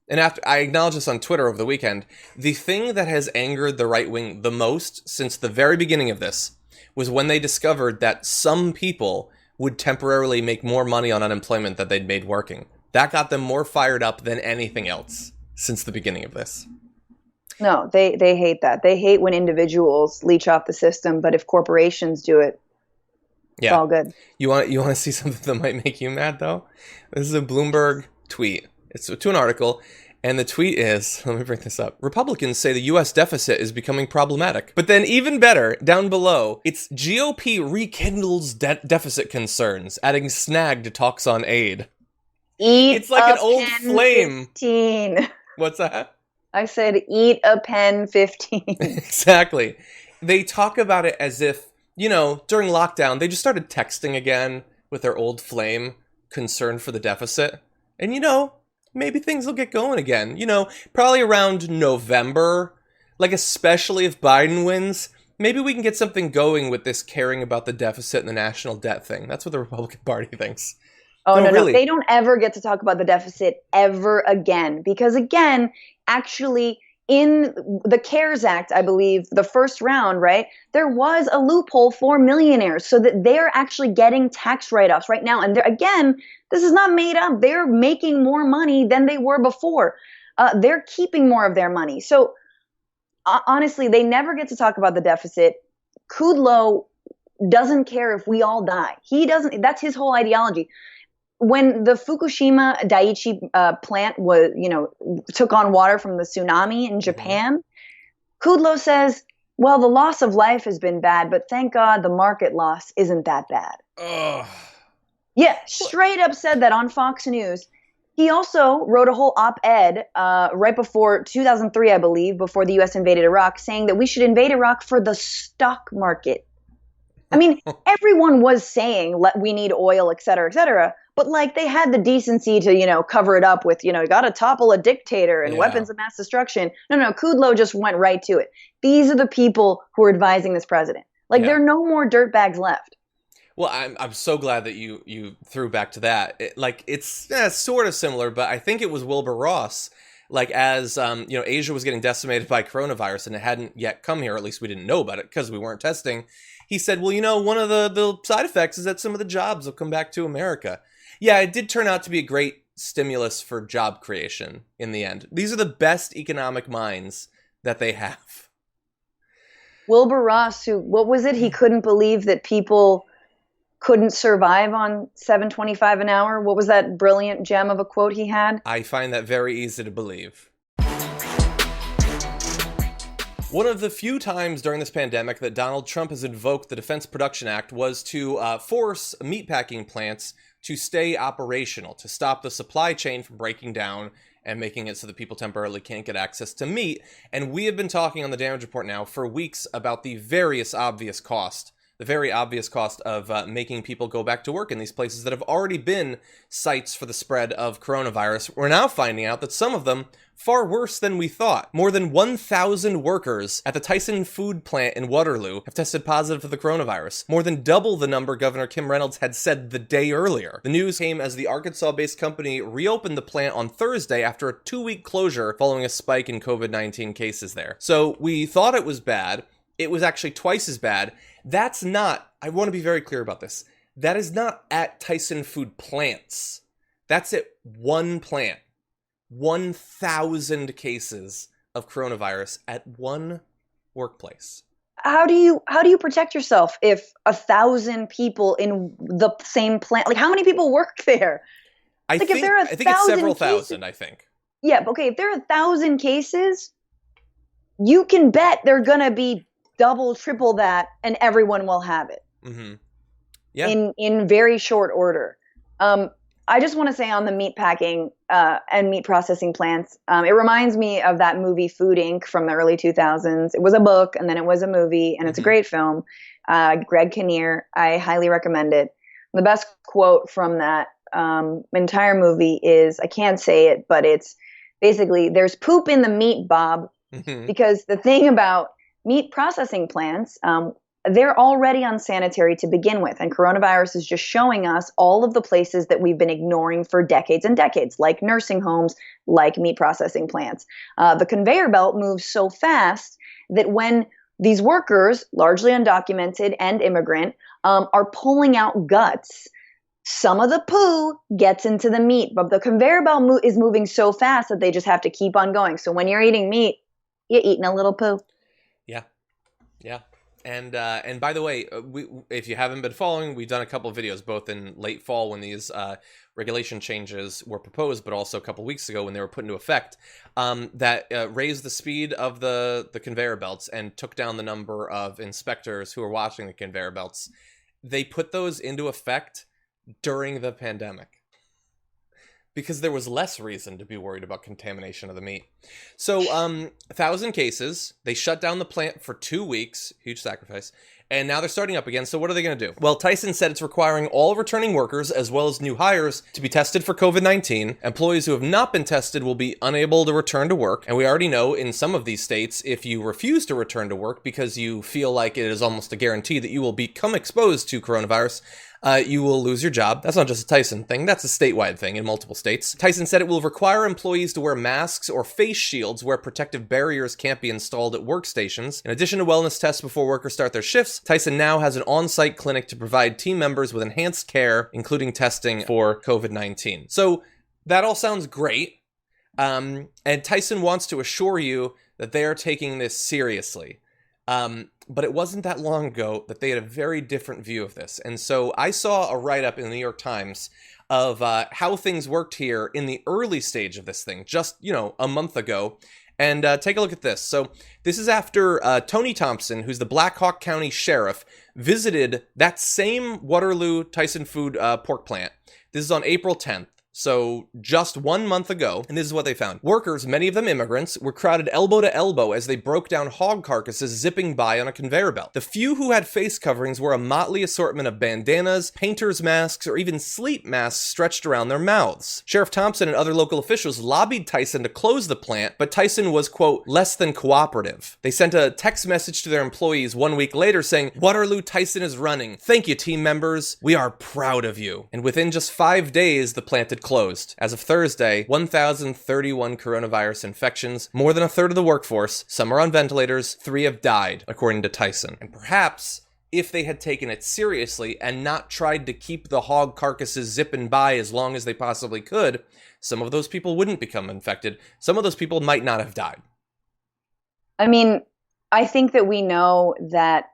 And after I acknowledged this on Twitter over the weekend, the thing that has angered the right wing the most since the very beginning of this was when they discovered that some people would temporarily make more money on unemployment than they'd made working. That got them more fired up than anything else since the beginning of this.
No, they hate that. They hate when individuals leech off the system, but if corporations do it, it's all good.
You want to see something that might make you mad, though? This is a Bloomberg tweet. It's to an article. And the tweet is, let me bring this up. Republicans say the U.S. deficit is becoming problematic. But then even better, down below, it's GOP rekindles deficit concerns, adding snag to talks on aid.
It's
like an old flame.
15.
What's that?
I said eat a pen 15.
Exactly. They talk about it as if, during lockdown, they just started texting again with their old flame concern for the deficit. And maybe things will get going again. Probably around November, like especially if Biden wins, maybe we can get something going with this caring about the deficit and the national debt thing. That's what the Republican Party thinks.
Oh, no,
really.
They don't ever get to talk about the deficit ever again. Because again, actually, in the CARES Act, I believe, the first round, right, there was a loophole for millionaires so that they're actually getting tax write-offs right now. And again, this is not made up. They're making more money than they were before. They're keeping more of their money. So honestly, they never get to talk about the deficit. Kudlow doesn't care if we all die. He doesn't. That's his whole ideology. When the Fukushima Daiichi plant was, took on water from the tsunami in Japan, Kudlow says, well, the loss of life has been bad, but thank God the market loss isn't that bad.
Ugh.
Yeah, straight up said that on Fox News. He also wrote a whole op-ed right before 2003, I believe, before the U.S. invaded Iraq, saying that we should invade Iraq for the stock market. I mean, everyone was saying we need oil, et cetera, but they had the decency to, cover it up with, you got to topple a dictator and weapons of mass destruction. No, Kudlow just went right to it. These are the people who are advising this president. There are no more dirtbags left.
Well, I'm so glad that you threw back to that. It's sort of similar, but I think it was Wilbur Ross. As Asia was getting decimated by coronavirus and it hadn't yet come here, or at least we didn't know about it because we weren't testing. He said, well, one of the side effects is that some of the jobs will come back to America. Yeah, it did turn out to be a great stimulus for job creation in the end. These are the best economic minds that they have.
Wilbur Ross, what was it? He couldn't believe that people couldn't survive on $7.25 an hour. What was that brilliant gem of a quote he had?
I find that very easy to believe. One of the few times during this pandemic that Donald Trump has invoked the Defense Production Act was to force meatpacking plants to stay operational, to stop the supply chain from breaking down and making it so that people temporarily can't get access to meat. And we have been talking on the Damage Report now for weeks about the very obvious cost of making people go back to work in these places that have already been sites for the spread of coronavirus. We're now finding out that some of them far worse than we thought. More than 1,000 workers at the Tyson food plant in Waterloo have tested positive for the coronavirus, more than double the number Governor Kim Reynolds had said the day earlier. The news came as the Arkansas-based company reopened the plant on Thursday after a 2-week closure following a spike in COVID-19 cases there. So we thought it was bad. It was actually twice as bad. That's not, I want to be very clear about this, that is not at Tyson food plants. That's at one plant. 1,000 cases of coronavirus at one workplace.
How do you protect yourself if 1,000 people in the same plant? Like, how many people work there?
I think it's several thousand. I think.
Yeah, but okay. If there are 1,000 cases, you can bet they're gonna be double, triple that, and everyone will have it.
Mm-hmm. Yeah.
In very short order. I just want to say on the meat packing and meat processing plants, it reminds me of that movie Food Inc. from the early 2000s. It was a book and then it was a movie, and it's a great film. Greg Kinnear, I highly recommend it. The best quote from that entire movie is, I can't say it, but it's basically, there's poop in the meat, Bob, because the thing about meat processing plants, they're already unsanitary to begin with. And coronavirus is just showing us all of the places that we've been ignoring for decades and decades, like nursing homes, like meat processing plants. The conveyor belt moves so fast that when these workers, largely undocumented and immigrant, are pulling out guts, some of the poo gets into the meat, but the conveyor belt is moving so fast that they just have to keep on going. So when you're eating meat, you're eating a little poo.
Yeah. Yeah. And by the way, if you haven't been following, we've done a couple of videos, both in late fall when these regulation changes were proposed, but also a couple of weeks ago when they were put into effect, that raised the speed of the conveyor belts and took down the number of inspectors who are watching the conveyor belts. They put those into effect during the pandemic, because there was less reason to be worried about contamination of the meat. So, 1,000 cases. They shut down the plant for 2 weeks. Huge sacrifice. And now they're starting up again. So what are they going to do? Well, Tyson said it's requiring all returning workers, as well as new hires, to be tested for COVID-19. Employees who have not been tested will be unable to return to work. And we already know in some of these states, if you refuse to return to work because you feel like it is almost a guarantee that you will become exposed to coronavirus, you will lose your job. That's not just a Tyson thing. That's a statewide thing in multiple states. Tyson said it will require employees to wear masks or face shields where protective barriers can't be installed at workstations. In addition to wellness tests before workers start their shifts, Tyson now has an on-site clinic to provide team members with enhanced care, including testing for COVID-19. So that all sounds great. And Tyson wants to assure you that they are taking this seriously. But it wasn't that long ago that they had a very different view of this. And so I saw a write-up in the New York Times of how things worked here in the early stage of this thing, just, a month ago. And take a look at this. So this is after Tony Thompson, who's the Black Hawk County Sheriff, visited that same Waterloo Tyson Food pork plant. This is on April 10th. So just 1 month ago, and this is what they found. Workers, many of them immigrants, were crowded elbow to elbow as they broke down hog carcasses zipping by on a conveyor belt. The few who had face coverings wore a motley assortment of bandanas, painter's masks, or even sleep masks stretched around their mouths. Sheriff Thompson and other local officials lobbied Tyson to close the plant, but Tyson was, quote, less than cooperative. They sent a text message to their employees 1 week later saying, Waterloo Tyson is running. Thank you, team members. We are proud of you. And within just 5 days, the plant had closed. As of Thursday, 1,031 coronavirus infections, more than a third of the workforce, some are on ventilators, 3 have died, according to Tyson. And perhaps, if they had taken it seriously and not tried to keep the hog carcasses zipping by as long as they possibly could, some of those people wouldn't become infected. Some of those people might not have died.
I mean, I think that we know that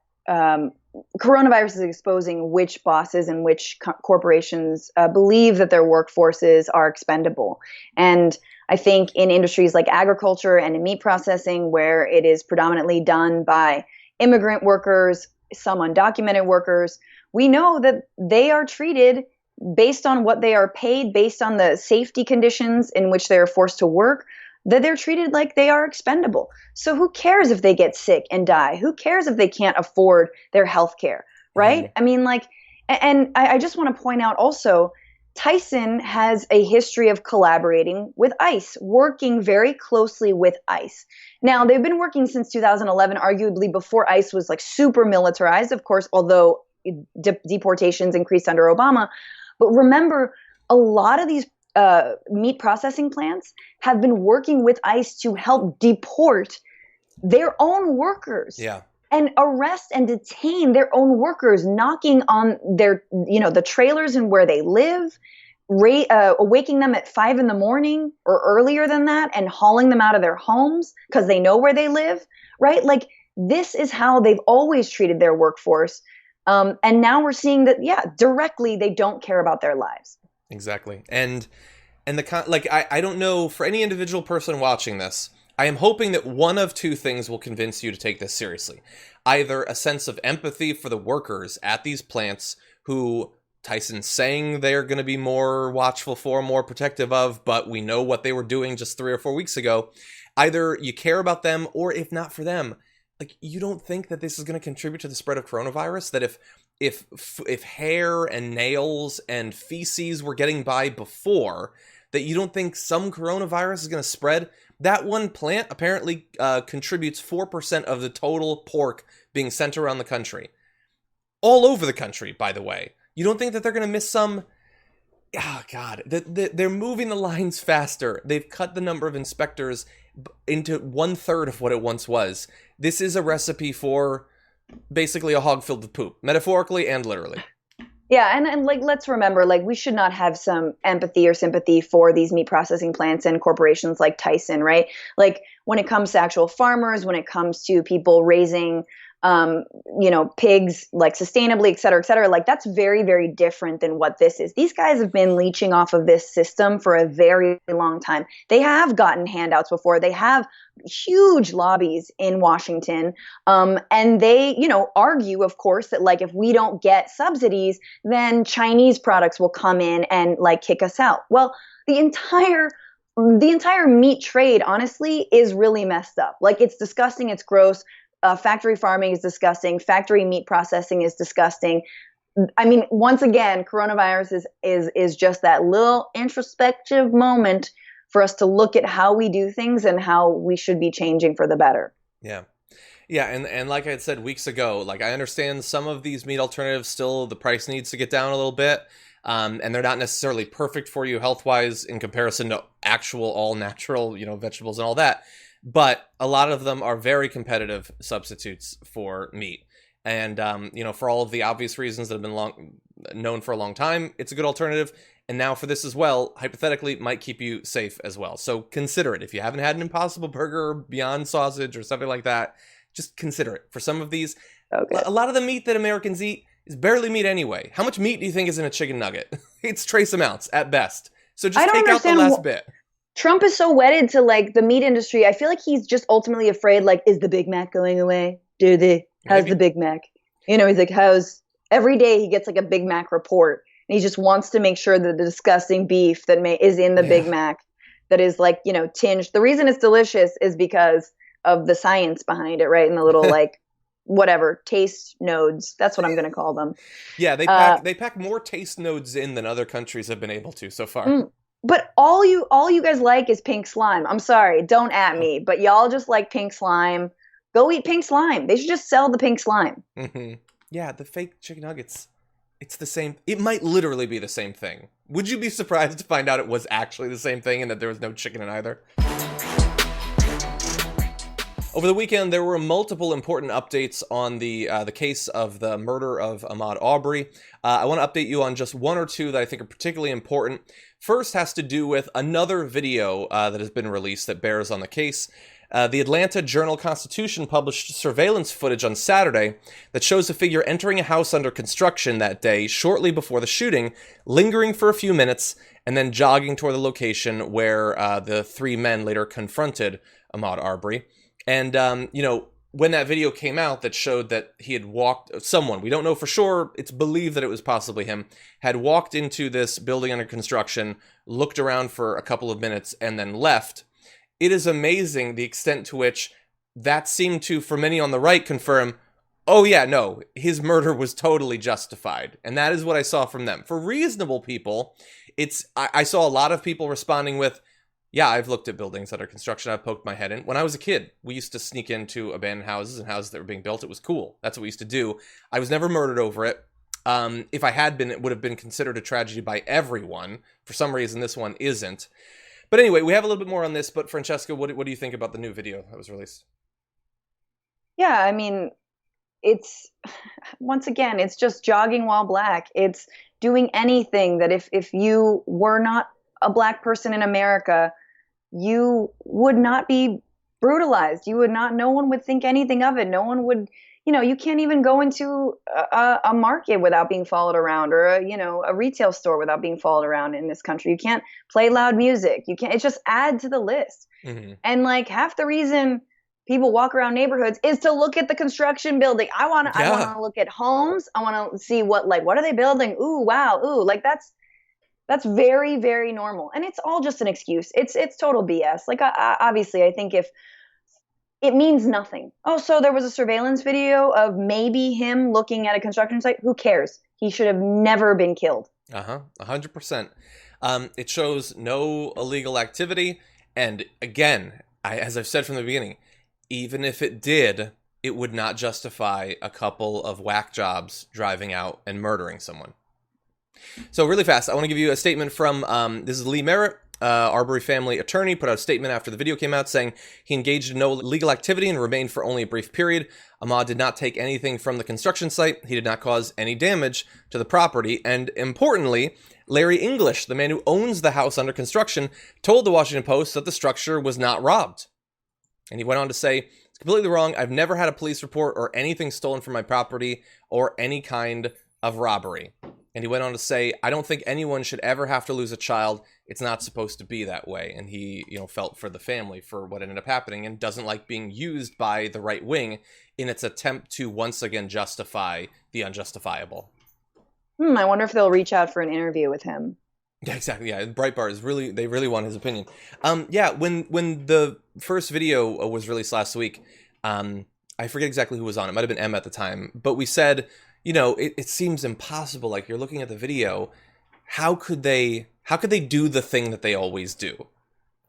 coronavirus is exposing which bosses and which corporations believe that their workforces are expendable. And I think in industries like agriculture and in meat processing, where it is predominantly done by immigrant workers, some undocumented workers, we know that they are treated based on what they are paid, based on the safety conditions in which they are forced to work, that they're treated like they are expendable. So who cares if they get sick and die? Who cares if they can't afford their health care, right? I mean, like, and I just want to point out also, Tyson has a history of collaborating with ICE, working very closely with ICE. Now, they've been working since 2011, arguably before ICE was like super militarized, of course, although deportations increased under Obama. But remember, a lot of these meat processing plants have been working with ICE to help deport their own workers.
Yeah.
And arrest and detain their own workers, knocking on their, the trailers and where they live, waking them at 5 a.m. or earlier than that, and hauling them out of their homes because they know where they live, right? Like, this is how they've always treated their workforce. And now we're seeing that, directly, they don't care about their lives.
Exactly. And I don't know, for any individual person watching this, I am hoping that one of two things will convince you to take this seriously. Either a sense of empathy for the workers at these plants who Tyson's saying they're going to be more watchful for, more protective of, but we know what they were doing just 3 or 4 weeks ago. Either you care about them, or if not for them, like, you don't think that this is going to contribute to the spread of coronavirus? That if hair and nails and feces were getting by before, that you don't think some coronavirus is going to spread? That one plant apparently contributes 4% of the total pork being sent around the country. All over the country, by the way. You don't think that they're going to miss some? Oh, God. They're moving the lines faster. They've cut the number of inspectors into 1/3 of what it once was. This is a recipe for basically a hog filled with poop, metaphorically and literally.
Yeah, and like, let's remember, like, we should not have some empathy or sympathy for these meat processing plants and corporations like Tyson, right? Like, when it comes to actual farmers, when it comes to people raising, pigs, like, sustainably, et cetera, like, that's very, very different than what this is. These guys have been leeching off of this system for a very long time. They have gotten handouts before. They have huge lobbies in Washington. And they, argue, of course, that, like, if we don't get subsidies, then Chinese products will come in and, like, kick us out. Well, the entire meat trade, honestly, is really messed up. Like, it's disgusting. It's gross. Factory farming is disgusting. Factory meat processing is disgusting. I mean, once again, coronavirus is just that little introspective moment for us to look at how we do things and how we should be changing for the better.
Yeah. Yeah, and like I had said weeks ago, like, I understand some of these meat alternatives still, the price needs to get down a little bit, and they're not necessarily perfect for you health-wise in comparison to actual all-natural, vegetables and all that. But a lot of them are very competitive substitutes for meat. And, for all of the obvious reasons that have been known for a long time, it's a good alternative. And now for this as well, hypothetically, might keep you safe as well. So consider it. If you haven't had an Impossible Burger or Beyond Sausage or something like that, just consider it. For some of these, okay, a lot of the meat that Americans eat is barely meat anyway. How much meat do you think is in a chicken nugget? It's trace amounts at best. So just take out the last bit.
Trump is so wedded to, like, the meat industry. I feel like he's just ultimately afraid, like, is the Big Mac going away? How's the Big Mac? He's like, every day he gets, like, a Big Mac report. And he just wants to make sure that the disgusting beef that is in the Big Mac, that is, like, tinged. The reason it's delicious is because of the science behind it, right? And the little, like, whatever, taste nodes. That's what I'm going to call them.
Yeah, they pack more taste nodes in than other countries have been able to so far.
But all you guys like is pink slime. I'm sorry, don't at me, but y'all just like pink slime. Go eat pink slime. They should just sell the pink slime.
Mm-hmm. Yeah, the fake chicken nuggets. It's the same. It might literally be the same thing. Would you be surprised to find out it was actually the same thing and that there was no chicken in either? Over the weekend, there were multiple important updates on the case of the murder of Ahmaud Arbery. I want to update you on just one or two that I think are particularly important. First has to do with another video that has been released that bears on the case. The Atlanta Journal-Constitution published surveillance footage on Saturday that shows a figure entering a house under construction that day shortly before the shooting, lingering for a few minutes, and then jogging toward the location where the three men later confronted Ahmaud Arbery. And, when that video came out that showed that he had walked, someone, we don't know for sure, it's believed that it was possibly him, had walked into this building under construction, looked around for a couple of minutes, and then left. It is amazing the extent to which that seemed to, for many on the right, confirm, oh yeah, no, his murder was totally justified. And that is what I saw from them. For reasonable people, I saw a lot of people responding with, yeah, I've looked at buildings under construction. I've poked my head in. When I was a kid, we used to sneak into abandoned houses and houses that were being built. It was cool. That's what we used to do. I was never murdered over it. If I had been, it would have been considered a tragedy by everyone. For some reason, this one isn't. But anyway, we have a little bit more on this. But Francesca, what do you think about the new video that was released?
Yeah, I mean, it's, once again, it's just jogging while black. It's doing anything that if you were not a black person in America, you would not be brutalized. You would not, no one would think anything of it. No one would, you can't even go into a market without being followed around, or a retail store without being followed around in this country. You can't play loud music. You can't, it's just add to the list. Mm-hmm. And like half the reason people walk around neighborhoods is to look at the construction building. I want to look at homes. I want to see what are they building? Ooh, wow. Ooh, like that's very, very normal. And it's all just an excuse. It's total BS. Like, obviously, I think if it means nothing. Oh, so there was a surveillance video of maybe him looking at a construction site. Who cares? He should have never been killed.
100%. It shows no illegal activity. And again, as I've said from the beginning, even if it did, it would not justify a couple of whack jobs driving out and murdering someone. So really fast, I want to give you a statement from, this is Lee Merritt, Arbery family attorney, put out a statement after the video came out saying he engaged in no legal activity and remained for only a brief period. Ahmaud did not take anything from the construction site. He did not cause any damage to the property. And importantly, Larry English, the man who owns the house under construction, told the Washington Post that the structure was not robbed. And he went on to say, it's completely wrong. I've never had a police report or anything stolen from my property or any kind of robbery. And he went on to say, I don't think anyone should ever have to lose a child. It's not supposed to be that way. And he, felt for the family for what ended up happening and doesn't like being used by the right wing in its attempt to once again justify the unjustifiable.
I wonder if they'll reach out for an interview with him.
Yeah, exactly. Yeah, Breitbart they really want his opinion. When the first video was released last week, I forget exactly who was on. It might have been Em at the time, but we said, it seems impossible. Like, you're looking at the video, how could they do the thing that they always do?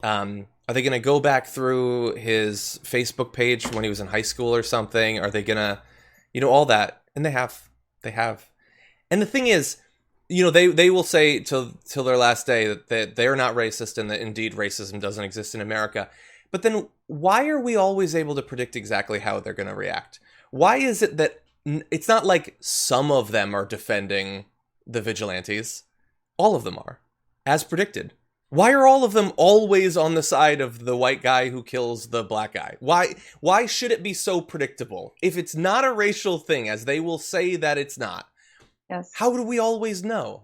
Are they going to go back through his Facebook page when he was in high school or something? Are they going to, all that? And they have. And the thing is, they will say till their last day that they're not racist and that indeed racism doesn't exist in America. But then why are we always able to predict exactly how they're going to react? Why is it that it's not like some of them are defending the vigilantes? All of them are, as predicted. Why are all of them always on the side of the white guy who kills the black guy? Why should it be so predictable? If it's not a racial thing, as they will say that it's not,
yes,
how do we always know?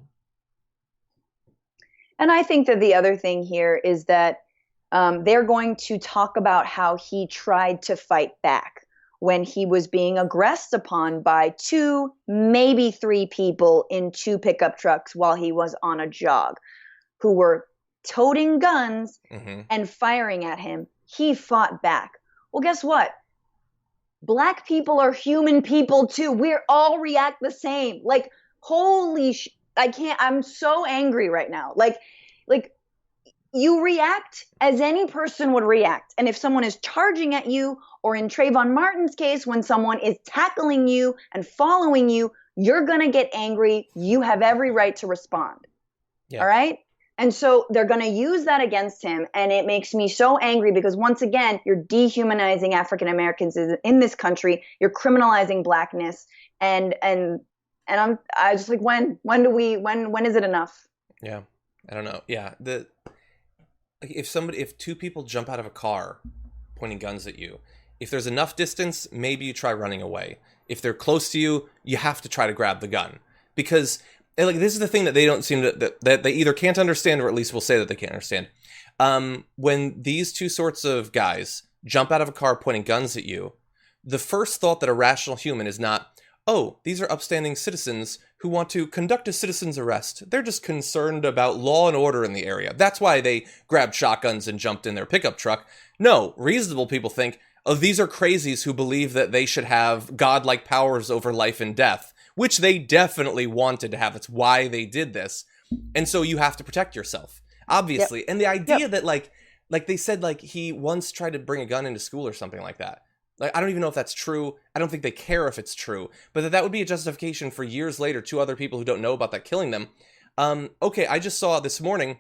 And I think that the other thing here is that they're going to talk about how he tried to fight back when he was being aggressed upon by 2, maybe 3 people in 2 pickup trucks while he was on a jog, who were toting guns and firing at him. He fought back. Well, guess what? Black people are human people too. We all react the same. Like, holy I'm so angry right now. Like you react as any person would react. And if someone is charging at you, or in Trayvon Martin's case, when someone is tackling you and following you, you're going to get angry. You have every right to respond. Yeah. All right? And so they're going to use that against him. And it makes me so angry because, once again, you're dehumanizing African Americans in this country. You're criminalizing blackness. And I just like, when is it enough?
Yeah. I don't know. Yeah. If 2 people jump out of a car pointing guns at you. If there's enough distance, maybe you try running away. If they're close to you, you have to try to grab the gun. Because like this is the thing that they don't seem to, that they either can't understand, or at least will say that they can't understand. When these two sorts of guys jump out of a car pointing guns at you, the first thought that a rational human is not, oh, these are upstanding citizens who want to conduct a citizen's arrest. They're just concerned about law and order in the area. That's why they grabbed shotguns and jumped in their pickup truck. No, reasonable people think, oh, these are crazies who believe that they should have godlike powers over life and death, which they definitely wanted to have. That's why they did this. And so you have to protect yourself, obviously. Yep. And the idea that like they said, like he once tried to bring a gun into school or something like that. Like, I don't even know if that's true. I don't think they care if it's true, but that would be a justification for years later, two other people who don't know about that killing them. Okay, I just saw this morning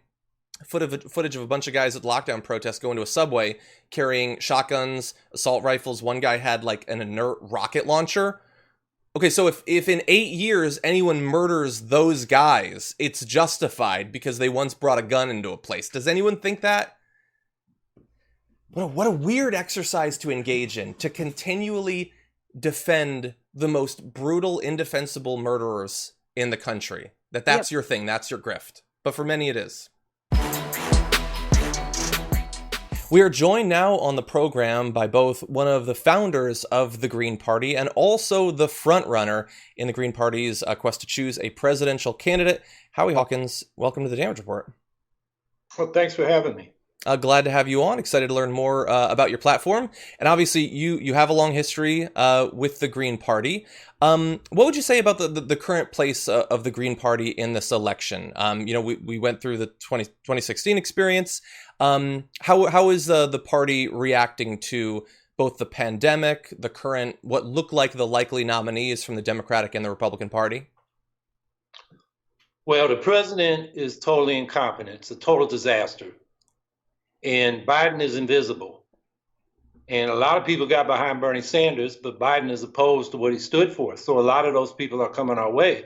footage of a bunch of guys at the lockdown protest going to a subway carrying shotguns, assault rifles. One guy had like an inert rocket launcher. Okay, so if in 8 years anyone murders those guys, it's justified because they once brought a gun into a place. Does anyone think that? What a weird exercise to engage in, to continually defend the most brutal, indefensible murderers in the country. That's your thing, that's your grift. But for many it is. We are joined now on the program by both one of the founders of the Green Party and also the frontrunner in the Green Party's quest to choose a presidential candidate, Howie Hawkins. Welcome to the Damage Report.
Well, thanks for having me.
Glad to have you on. Excited to learn more about your platform. And obviously, you have a long history with the Green Party. What would you say about the current place of the Green Party in this election? We went through the 2016 experience. How is the party reacting to both the pandemic, the current, what look like the likely nominees from the Democratic and the Republican Party?
Well, the president is totally incompetent. It's a total disaster. And Biden is invisible. And a lot of people got behind Bernie Sanders, but Biden is opposed to what he stood for. So a lot of those people are coming our way.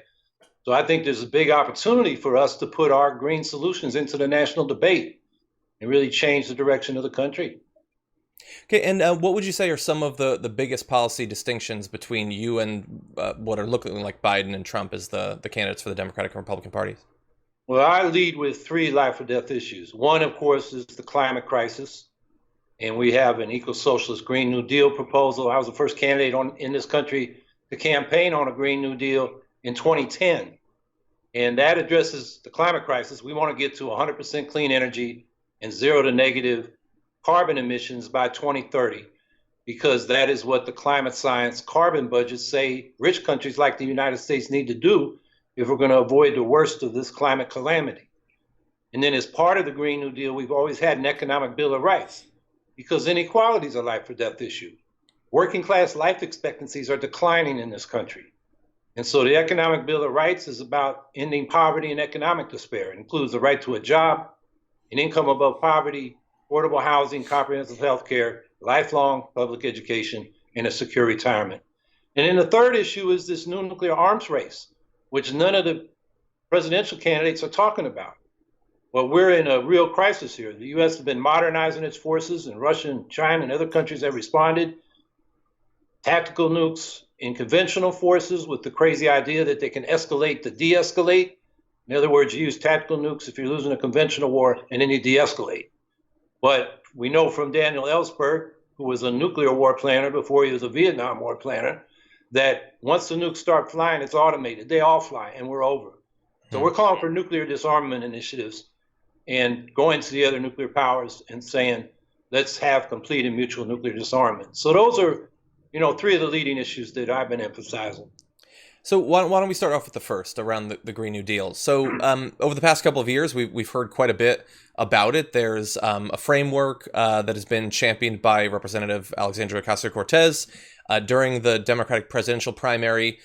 So I think there's a big opportunity for us to put our green solutions into the national debate and really change the direction of the country.
Okay, and what would you say are some of the biggest policy distinctions between you and what are looking like Biden and Trump as the candidates for the Democratic and Republican parties?
Well, I lead with 3 life or death issues. One, of course, is the climate crisis. And we have an eco-socialist Green New Deal proposal. I was the first candidate in this country to campaign on a Green New Deal in 2010. And that addresses the climate crisis. We want to get to 100% clean energy and 0 to negative carbon emissions by 2030, because that is what the climate science carbon budgets say rich countries like the United States need to do if we're going to avoid the worst of this climate calamity. And then as part of the Green New Deal, we've always had an economic bill of rights, because inequality is a life or death issue. Working class life expectancies are declining in this country. And so the economic bill of rights is about ending poverty and economic despair. It includes the right to a job, an income above poverty, affordable housing, comprehensive health care, lifelong public education, and a secure retirement. And then the third issue is this new nuclear arms race, which none of the presidential candidates are talking about. Well, we're in a real crisis here. The U.S. has been modernizing its forces, and Russia and China and other countries have responded. Tactical nukes in conventional forces with the crazy idea that they can escalate to de-escalate. In other words, you use tactical nukes if you're losing a conventional war, and then you de-escalate. But we know from Daniel Ellsberg, who was a nuclear war planner before he was a Vietnam war planner, that once the nukes start flying, it's automated. They all fly, and we're over. So we're calling for nuclear disarmament initiatives and going to the other nuclear powers and saying, let's have complete and mutual nuclear disarmament. So those are, 3 of the leading issues that I've been emphasizing.
So why don't we start off with the first, around the Green New Deal. So over the past couple of years, we've heard quite a bit about it. There's a framework that has been championed by Representative Alexandria Ocasio-Cortez during the Democratic presidential primary.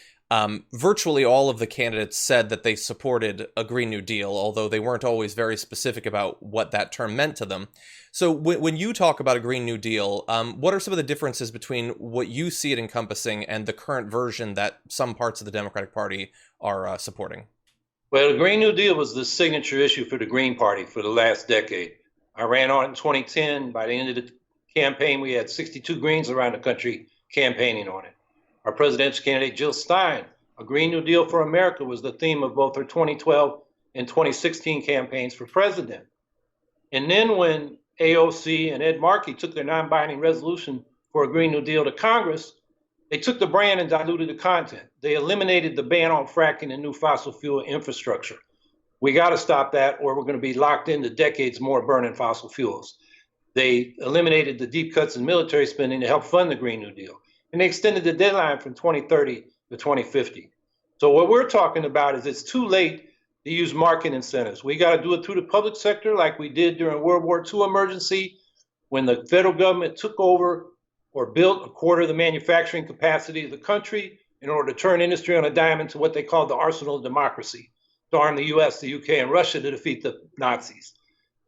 Virtually all of the candidates said that they supported a Green New Deal, although they weren't always very specific about what that term meant to them. So when you talk about a Green New Deal, what are some of the differences between what you see it encompassing and the current version that some parts of the Democratic Party are supporting?
Well, the Green New Deal was the signature issue for the Green Party for the last decade. I ran on it in 2010. By the end of the campaign, we had 62 Greens around the country campaigning on it. Our presidential candidate, Jill Stein, a Green New Deal for America was the theme of both her 2012 and 2016 campaigns for president. And then when AOC and Ed Markey took their non-binding resolution for a Green New Deal to Congress, they took the brand and diluted the content. They eliminated the ban on fracking and new fossil fuel infrastructure. We got to stop that, or we're going to be locked into decades more burning fossil fuels. They eliminated the deep cuts in military spending to help fund the Green New Deal. And they extended the deadline from 2030 to 2050. So what we're talking about is it's too late to use market incentives. We got to do it through the public sector like we did during World War II emergency when the federal government took over or built a quarter of the manufacturing capacity of the country in order to turn industry on a dime into what they called the arsenal of democracy, to arm the US, the UK, and Russia to defeat the Nazis.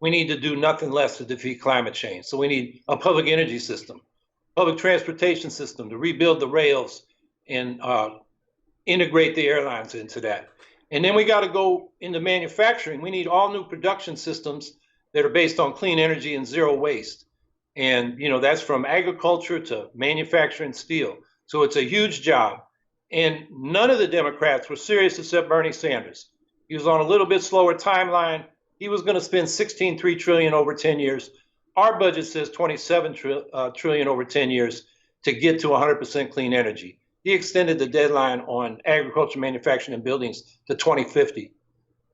We need to do nothing less to defeat climate change. So we need a public energy system, public transportation system to rebuild the rails and integrate the airlines into that. And then we got to go into manufacturing. We need all new production systems that are based on clean energy and zero waste. And, that's from agriculture to manufacturing steel. So it's a huge job. And none of the Democrats were serious except Bernie Sanders. He was on a little bit slower timeline. He was going to spend $16.3 trillion over 10 years. Our budget says $27 trillion over 10 years to get to 100% clean energy. He extended the deadline on agriculture, manufacturing, and buildings to 2050.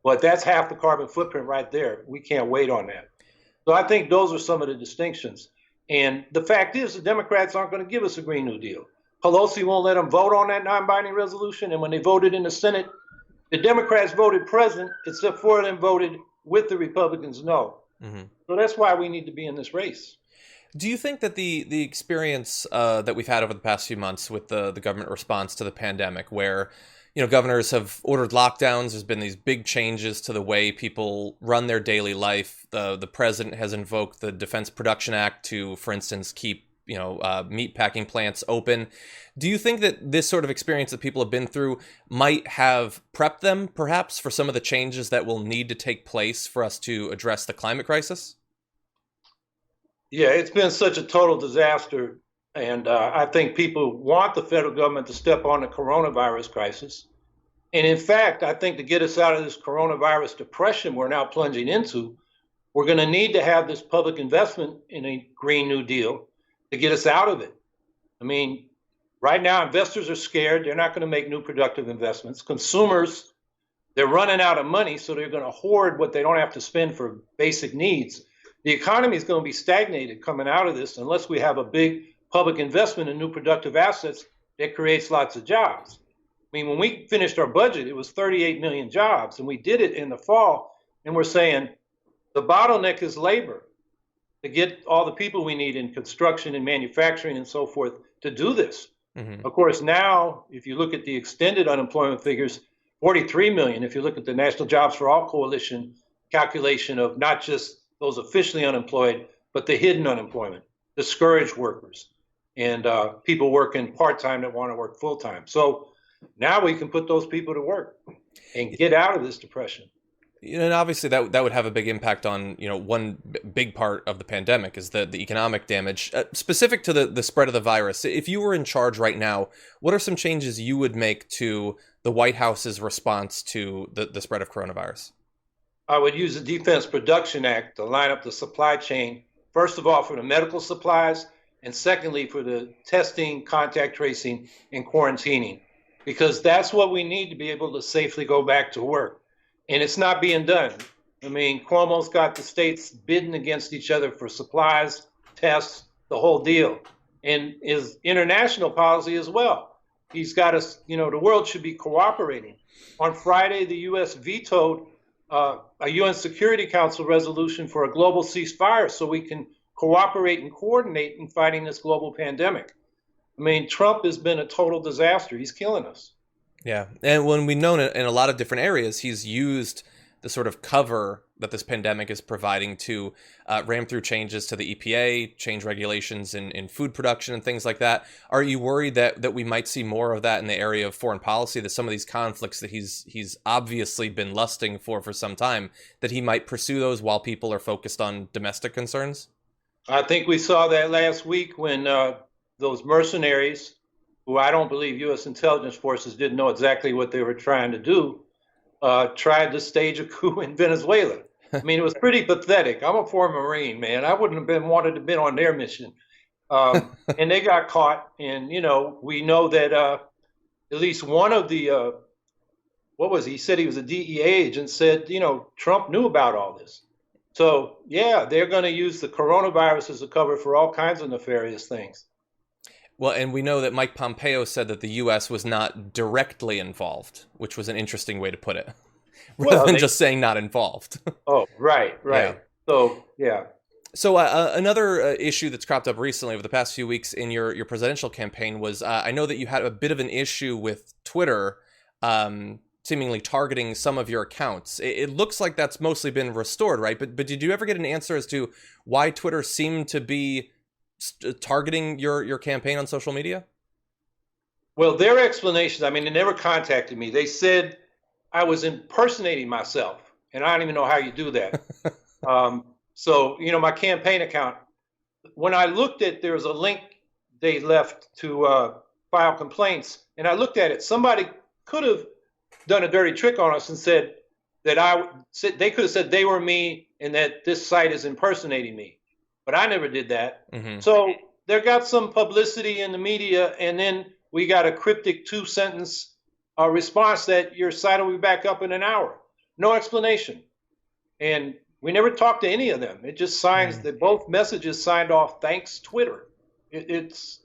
But that's half the carbon footprint right there. We can't wait on that. So I think those are some of the distinctions. And the fact is, the Democrats aren't going to give us a Green New Deal. Pelosi won't let them vote on that non-binding resolution. And when they voted in the Senate, the Democrats voted present, except 4 of them voted with the Republicans no. Mm-hmm. So that's why we need to be in this race.
Do you think that the experience that we've had over the past few months with the government response to the pandemic, where governors have ordered lockdowns, there's been these big changes to the way people run their daily life. The president has invoked the Defense Production Act to, for instance, keep meat packing plants open. Do you think that this sort of experience that people have been through might have prepped them, perhaps, for some of the changes that will need to take place for us to address the climate crisis?
Yeah, it's been such a total disaster. And I think people want the federal government to step on the coronavirus crisis. And in fact, I think to get us out of this coronavirus depression we're now plunging into, we're going to need to have this public investment in a Green New Deal to get us out of it. I mean, right now, investors are scared. They're not going to make new productive investments. Consumers, they're running out of money, so they're going to hoard what they don't have to spend for basic needs. The economy is going to be stagnated coming out of this unless we have a big public investment in new productive assets that creates lots of jobs. I mean, when we finished our budget, it was 38 million jobs, and we did it in the fall, and we're saying the bottleneck is labor to get all the people we need in construction and manufacturing and so forth to do this. Mm-hmm. Of course, now, if you look at the extended unemployment figures, 43 million, if you look at the National Jobs for All Coalition calculation of not just those officially unemployed, but the hidden unemployment, discouraged workers, and people working part-time that want to work full-time. So now we can put those people to work and get out of this depression.
And obviously that would have a big impact on, one big part of the pandemic is the economic damage. Specific to the spread of the virus, if you were in charge right now, what are some changes you would make to the White House's response to the spread of coronavirus?
I would use the Defense Production Act to line up the supply chain, first of all, for the medical supplies, and secondly, for the testing, contact tracing, and quarantining, because that's what we need to be able to safely go back to work. And it's not being done. I mean, Cuomo's got the states bidding against each other for supplies, tests, the whole deal, and his international policy as well. He's got us, the world should be cooperating. On Friday, the U.S. vetoed a UN Security Council resolution for a global ceasefire so we can cooperate and coordinate in fighting this global pandemic. I mean, Trump has been a total disaster. He's killing us.
Yeah. And when we've known it in a lot of different areas, he's used the sort of cover that this pandemic is providing to ram through changes to the EPA, change regulations in food production and things like that. Are you worried that we might see more of that in the area of foreign policy, that some of these conflicts that he's obviously been lusting for some time, that he might pursue those while people are focused on domestic concerns?
I think we saw that last week when those mercenaries, who I don't believe U.S. intelligence forces didn't know exactly what they were trying to do, tried to stage a coup in Venezuela. I mean, it was pretty pathetic. I'm a former Marine, man. I wouldn't have wanted to have been on their mission. And they got caught. And, we know that at least one of the, he said he was a DEA agent, said, Trump knew about all this. So, yeah, they're going to use the coronavirus as a cover for all kinds of nefarious things.
Well, and we know that Mike Pompeo said that the U.S. was not directly involved, which was an interesting way to put it, rather than just saying not involved.
Oh, right. Yeah. So, yeah.
So another issue that's cropped up recently over the past few weeks in your presidential campaign was I know that you had a bit of an issue with Twitter seemingly targeting some of your accounts. It looks like that's mostly been restored, right? But did you ever get an answer as to why Twitter seemed to be targeting your campaign on social media?
Well, their explanations, I mean, they never contacted me. They said I was impersonating myself, and I don't even know how you do that. So, my campaign account, when I looked at, there was a link they left to file complaints, and I looked at it. Somebody could have done a dirty trick on us and said that they could have said they were me and that this site is impersonating me. But I never did that. Mm-hmm. So there got some publicity in the media, and then we got a cryptic 2-sentence response that your site will be back up in an hour. No explanation. And we never talked to any of them. It just signs that both messages signed off, thanks Twitter. It's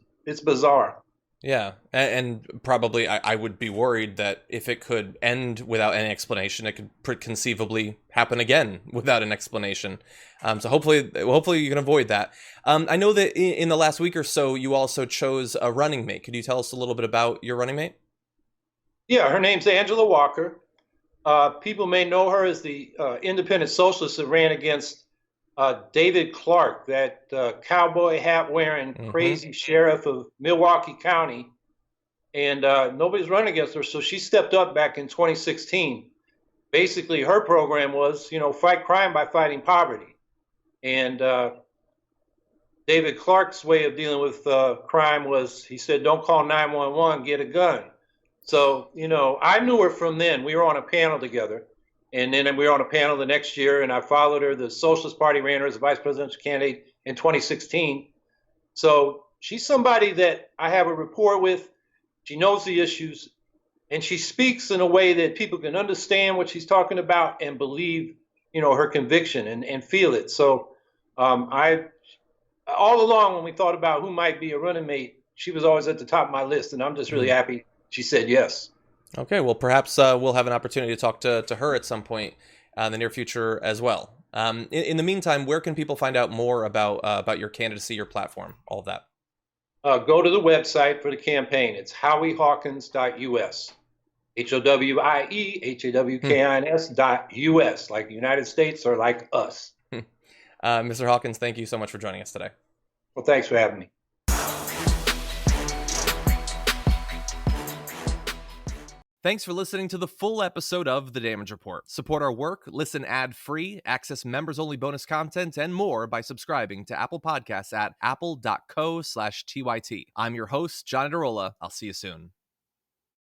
bizarre.
Yeah, and probably I would be worried that if it could end without any explanation, it could conceivably happen again without an explanation. So hopefully you can avoid that. I know that in the last week or so, you also chose a running mate. Could you tell us a little bit about your running mate? Yeah,
her name's Angela Walker. People may know her as the independent socialist that ran against David Clark, that cowboy hat wearing crazy sheriff of Milwaukee County, and nobody's running against her. So she stepped up back in 2016. Basically, her program was, fight crime by fighting poverty. And David Clark's way of dealing with crime was, he said, don't call 911, get a gun. So, I knew her from then. We were on a panel together. And then we were on a panel the next year, and I followed her. The Socialist Party ran her as a vice presidential candidate in 2016. So she's somebody that I have a rapport with. She knows the issues, and she speaks in a way that people can understand what she's talking about and believe, her conviction and feel it. So I, all along when we thought about who might be a running mate, she was always at the top of my list, and I'm just really happy she said yes.
Okay, well, perhaps we'll have an opportunity to talk to her at some point in the near future as well. In the meantime, where can people find out more about your candidacy, your platform, all of that?
Go to the website for the campaign. It's howiehawkins.us. HOWIEHAWKINS.us, like the United States or like us.
Mr. Hawkins, thank you so much for joining us today.
Well, thanks for having me.
Thanks for listening to the full episode of The Damage Report. Support our work, listen ad-free, access members-only bonus content, and more by subscribing to Apple Podcasts at apple.co/TYT. I'm your host, John Adarola. I'll see you soon.